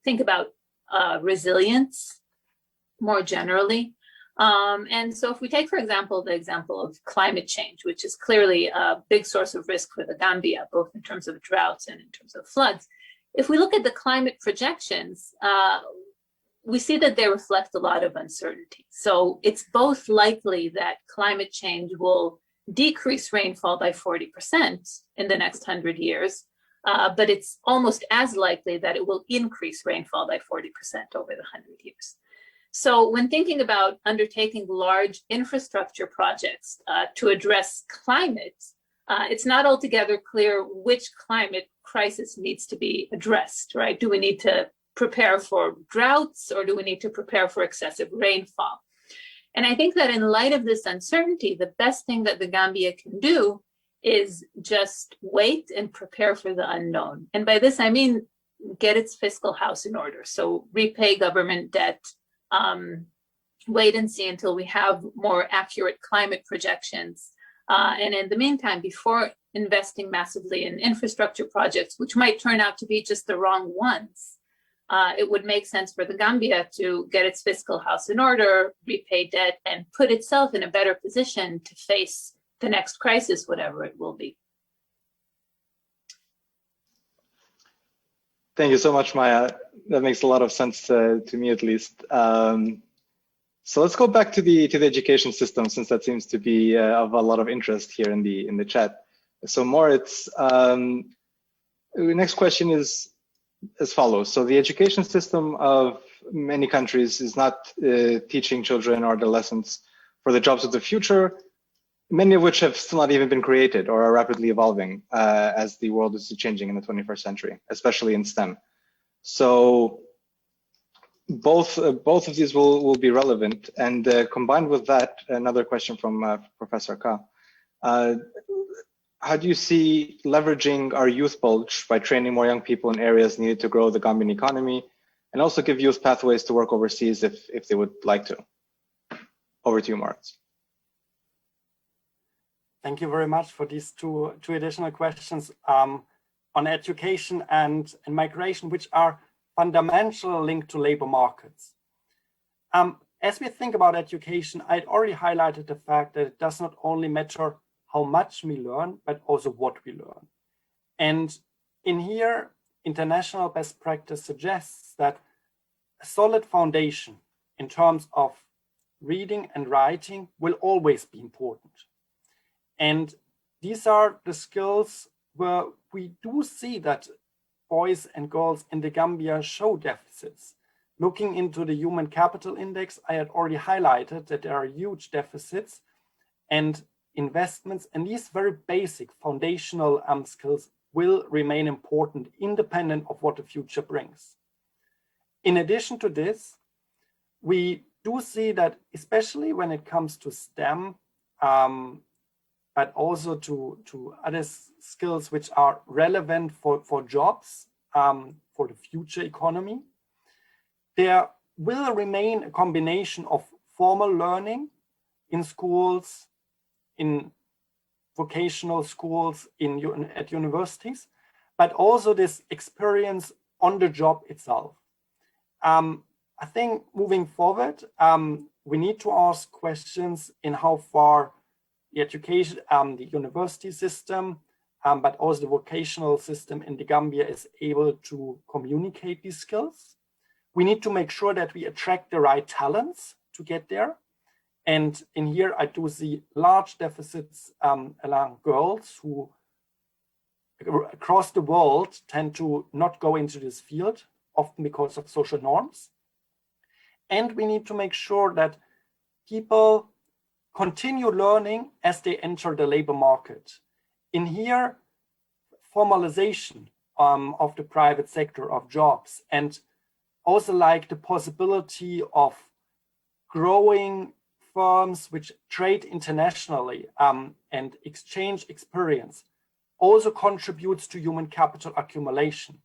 think about resilience more generally. And so if we take, for example, the example of climate change, which is clearly a big source of risk for the Gambia, both in terms of droughts and in terms of floods. If we look at the climate projections, we see that they reflect a lot of uncertainty. So it's both likely that climate change will decrease rainfall by 40% in the next 100 years, but it's almost as likely that it will increase rainfall by 40% over the 100 years. So when thinking about undertaking large infrastructure projects to address climate, it's not altogether clear which climate crisis needs to be addressed, right? Do we need to prepare for droughts, or do we need to prepare for excessive rainfall? And I think that in light of this uncertainty, the best thing that the Gambia can do is just wait and prepare for the unknown. And by this, I mean, get its fiscal house in order. So repay government debt, wait and see until we have more accurate climate projections. And in the meantime, before investing massively in infrastructure projects, which might turn out to be just the wrong ones, it would make sense for the Gambia to get its fiscal house in order, repay debt, and put itself in a better position to face the next crisis, whatever it will be. Thank you so much, Maya. That makes a lot of sense to me, at least. So let's go back to the education system, since that seems to be of a lot of interest here in the chat. So Moritz, the next question is as follows. So the education system of many countries is not teaching children or adolescents for the jobs of the future, many of which have still not even been created or are rapidly evolving as the world is changing in the 21st century, especially in STEM. So both of these will be relevant. And combined with that, another question from Professor Ka. How do you see leveraging our youth bulge by training more young people in areas needed to grow the Gambian economy, and also give youth pathways to work overseas if they would like to? Over to you, Moritz. Thank you very much for these two additional questions on education and migration, which are fundamental linked to labor markets. As we think about education, I'd already highlighted the fact that it does not only matter how much we learn, but also what we learn. And in here, international best practice suggests that a solid foundation in terms of reading and writing will always be important. And these are the skills where we do see that boys and girls in the Gambia show deficits. Looking into the Human Capital Index, I had already highlighted that there are huge deficits and investments, and these very basic foundational skills will remain important independent of what the future brings. In addition to this, we do see that especially when it comes to STEM, but also to other skills which are relevant for jobs, for the future economy, there will remain a combination of formal learning in schools, in vocational schools, at universities, but also this experience on the job itself. I think moving forward, we need to ask questions in how far the education, the university system, but also the vocational system in the Gambia is able to communicate these skills. We need to make sure that we attract the right talents to get there. And in here, I do see large deficits along girls who across the world tend to not go into this field, often because of social norms. And we need to make sure that people continue learning as they enter the labor market. In here, formalization of the private sector of jobs, and also like the possibility of growing firms which trade internationally and exchange experience also contributes to human capital accumulation.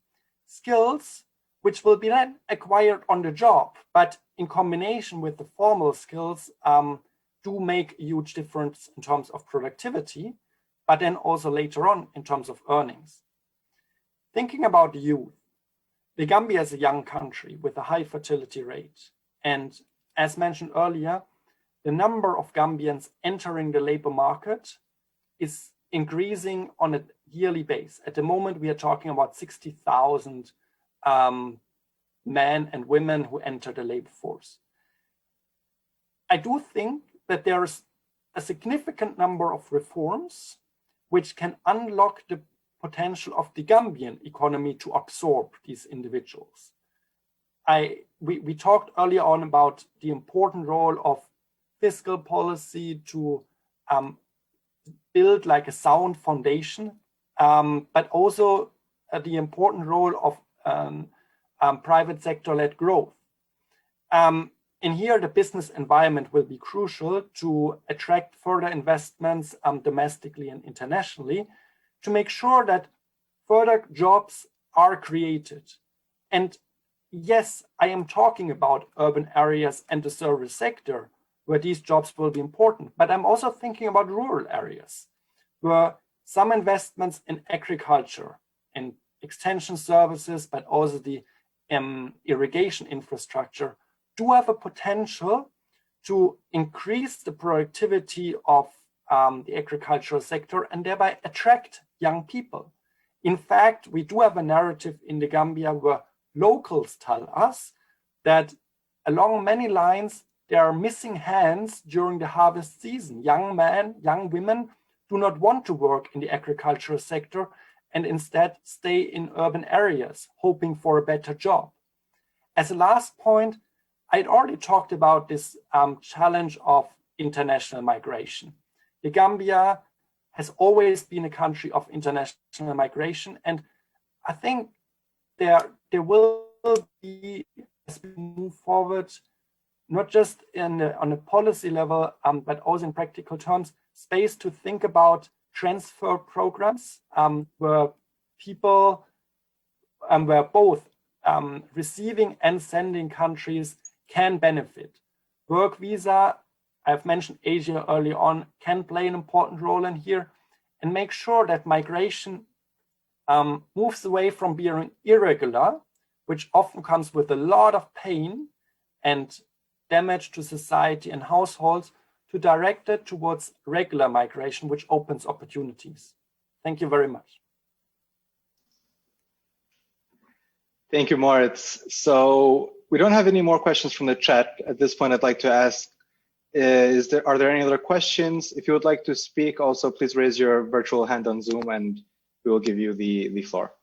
Skills which will be then acquired on the job, but in combination with the formal skills do make a huge difference in terms of productivity, but then also later on in terms of earnings. Thinking about the youth, the Gambia is a young country with a high fertility rate. And as mentioned earlier, the number of Gambians entering the labor market is increasing on a yearly basis. At the moment, we are talking about 60,000 men and women who enter the labor force. I do think that there is a significant number of reforms which can unlock the potential of the Gambian economy to absorb these individuals. We talked earlier on about the important role of fiscal policy to build like a sound foundation, but also the important role of private sector-led growth. In here, the business environment will be crucial to attract further investments domestically and internationally to make sure that further jobs are created. And yes, I am talking about urban areas and the service sector where these jobs will be important, but I'm also thinking about rural areas where some investments in agriculture and extension services, but also the irrigation infrastructure do have a potential to increase the productivity of the agricultural sector and thereby attract young people. In fact, we do have a narrative in the Gambia where locals tell us that along many lines, there are missing hands during the harvest season. Young men, young women do not want to work in the agricultural sector and instead stay in urban areas, hoping for a better job. As a last point, I'd already talked about this challenge of international migration. The Gambia has always been a country of international migration, and I think there will be, as we move forward, not just on a policy level, but also in practical terms, space to think about transfer programs where people, where both receiving and sending countries can benefit. Work visa, I've mentioned Asia early on, can play an important role in here, and make sure that migration moves away from being irregular, which often comes with a lot of pain and damage to society and households, to direct it towards regular migration, which opens opportunities. Thank you very much. Thank you, Moritz. So we don't have any more questions from the chat. At this point, I'd like to ask, are there any other questions? If you would like to speak, also please raise your virtual hand on Zoom and we will give you the floor.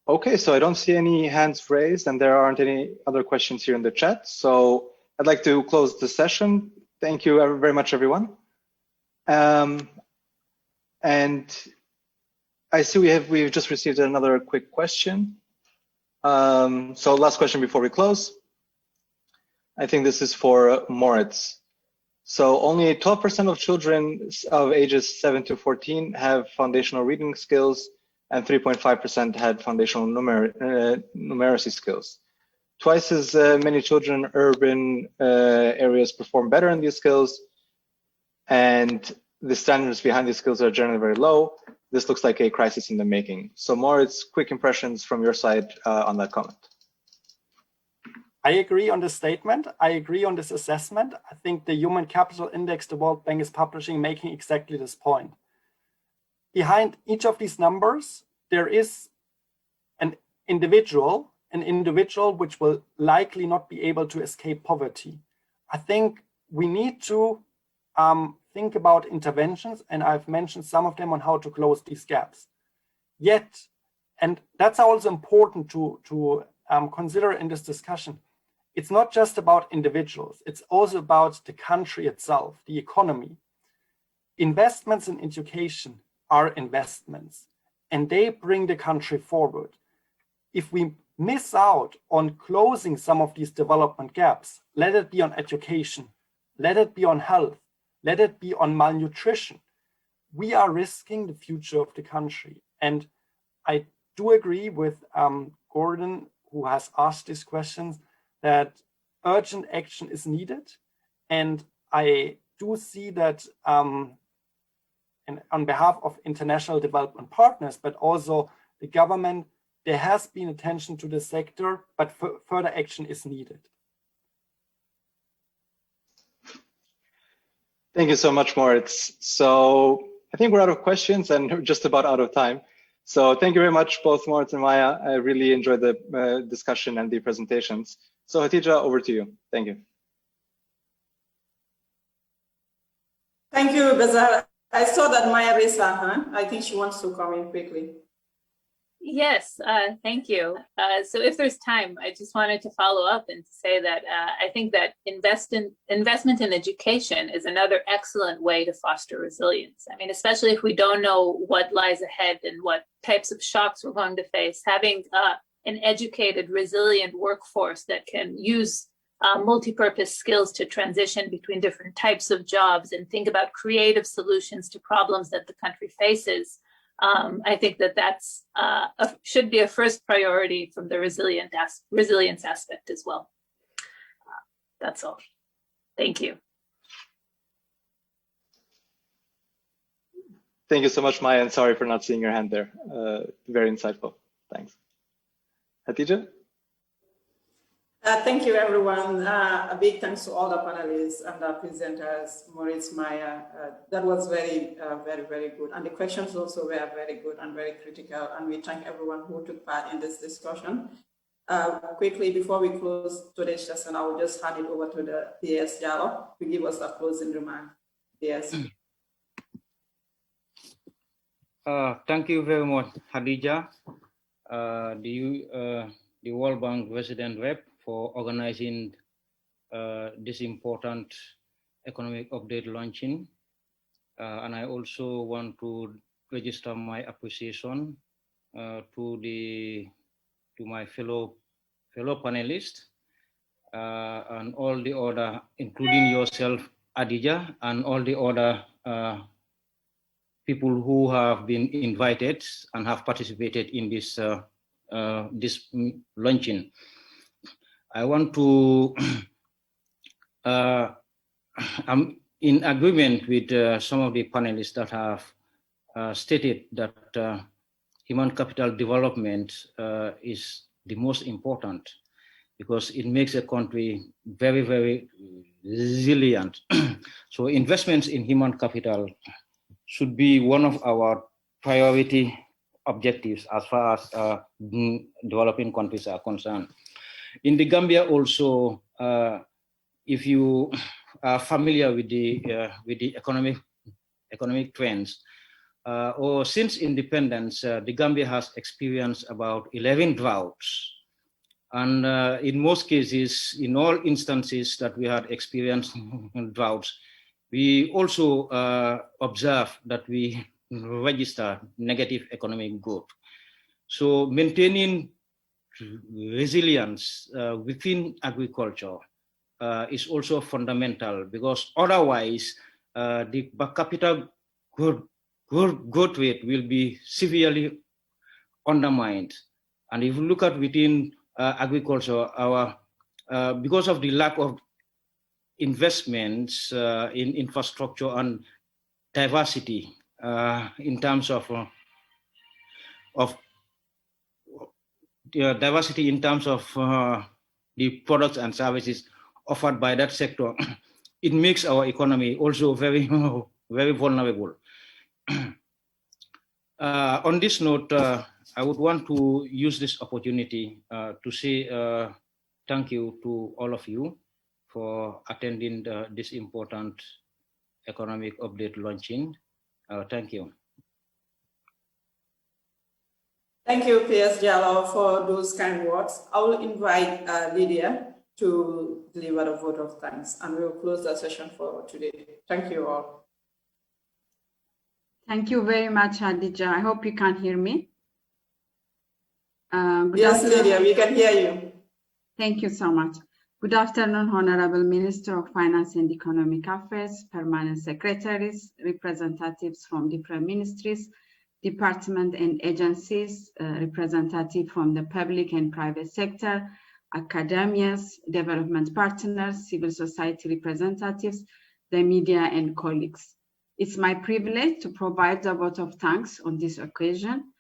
Okay, so I don't see any hands raised and there aren't any other questions here in the chat. So I'd like to close the session. Thank you very much, everyone. And I see we've just received another quick question. So last question before we close. I think this is for Moritz. So only 12% of children of ages 7 to 14 have foundational reading skills, and 3.5% had foundational numeracy skills. Twice as many children in urban areas perform better in these skills, and the standards behind these skills are generally very low. This looks like a crisis in the making. So Moritz, quick impressions from your side on that comment. I agree on this statement. I agree on this assessment. I think the Human Capital Index the World Bank is publishing making exactly this point. Behind each of these numbers, there is an individual which will likely not be able to escape poverty. I think we need to think about interventions, and I've mentioned some of them on how to close these gaps. Yet, and that's also important to consider in this discussion, it's not just about individuals, it's also about the country itself, the economy. Investments in education are investments, and they bring the country forward. If we miss out on closing some of these development gaps, let it be on education, let it be on health, let it be on malnutrition, we are risking the future of the country. And I do agree with Gordon, who has asked these questions, that urgent action is needed. And I do see that and on behalf of international development partners, but also the government, there has been attention to the sector, but further action is needed. Thank you so much, Moritz. So I think we're out of questions and we're just about out of time. So thank you very much, both Moritz and Maya. I really enjoyed the discussion and the presentations. So Hatice, over to you. Thank you. Thank you, Bazar. I saw that Maya raised her hand. I think she wants to come in quickly. Yes, thank you. So if there's time, I just wanted to follow up and say that I think that investment in education is another excellent way to foster resilience. I mean, especially if we don't know what lies ahead and what types of shocks we're going to face, having an educated, resilient workforce that can use multi-purpose skills to transition between different types of jobs and think about creative solutions to problems that the country faces. I think that that's should be a first priority from the resilience aspect as well. That's all. Thank you. Thank you so much, Maya, and sorry for not seeing your hand there. Very insightful. Thanks. Hatice? Thank you, everyone. A big thanks to all the panelists and the presenters, Moritz, Maya. That was very, very good. And the questions also were very good and very critical. And we thank everyone who took part in this discussion. Quickly, before we close today's session, I will just hand it over to the PS Diallo to give us a closing remark. Yes. Thank you very much, Khadija, the World Bank Resident Rep, for organizing this important economic update launching. And I also want to register my appreciation to my fellow panelists and all the other, including yourself, Adija, and all the other people who have been invited and have participated in this this launching. I want to, I'm in agreement with some of the panelists that have stated that human capital development is the most important because it makes a country very, very resilient. So investments in human capital should be one of our priority objectives as far as developing countries are concerned. In the Gambia also, if you are familiar with the economic trends, or since independence, the Gambia has experienced about 11 droughts. And in most cases, in all instances that we had experienced droughts, we also observe that we register negative economic growth. So maintaining resilience within agriculture is also fundamental because otherwise the per capita growth rate will be severely undermined. And if you look at within agriculture, our because of the lack of investments in infrastructure and diversity in terms of diversity in terms of the products and services offered by that sector, it makes our economy also very, very vulnerable. On this note, I would want to use this opportunity to say thank you to all of you for attending this important economic update launching. Thank you. Thank you, PS Jallo, for those kind words. I will invite Lydia to deliver a vote of thanks, and we'll close the session for today. Thank you all. Thank you very much, Hadija. I hope you can hear me. Yes, Lydia, we can hear you. Thank you so much. Good afternoon, Honorable Minister of Finance and Economic Affairs, permanent secretaries, representatives from different ministries, departments and agencies, representatives from the public and private sector, academias, development partners, civil society representatives, the media and colleagues. It's my privilege to provide a vote of thanks on this occasion.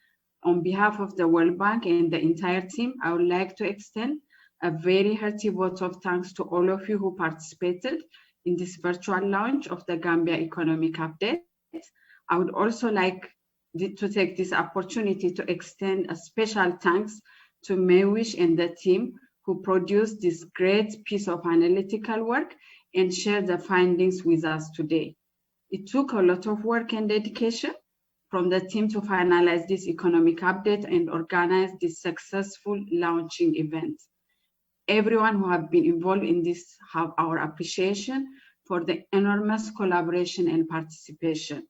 On behalf of the World Bank and the entire team, I would like to extend a very hearty vote of thanks to all of you who participated in this virtual launch of the Gambia Economic Update. I would also like to take this opportunity to extend a special thanks to Mawish and the team who produced this great piece of analytical work and shared the findings with us today. It took a lot of work and dedication from the team to finalize this economic update and organize this successful launching event. Everyone who have been involved in this have our appreciation for the enormous collaboration and participation.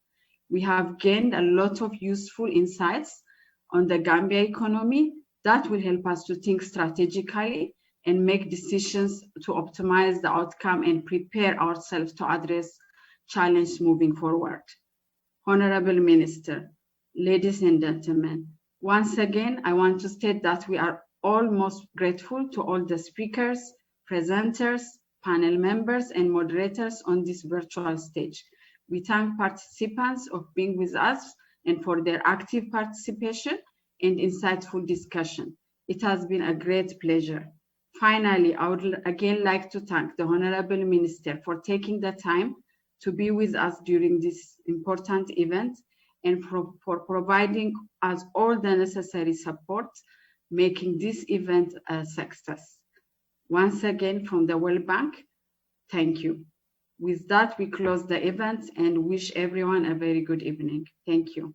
We have gained a lot of useful insights on the Gambia economy that will help us to think strategically and make decisions to optimize the outcome and prepare ourselves to address challenges moving forward. Honorable Minister, ladies and gentlemen, once again, I want to state that we are all most grateful to all the speakers, presenters, panel members, and moderators on this virtual stage. We thank participants for being with us and for their active participation and insightful discussion. It has been a great pleasure. Finally, I would again like to thank the Honorable Minister for taking the time to be with us during this important event and for providing us all the necessary support, making this event a success. Once again, from the World Bank, thank you. With that, we close the event and wish everyone a very good evening. Thank you.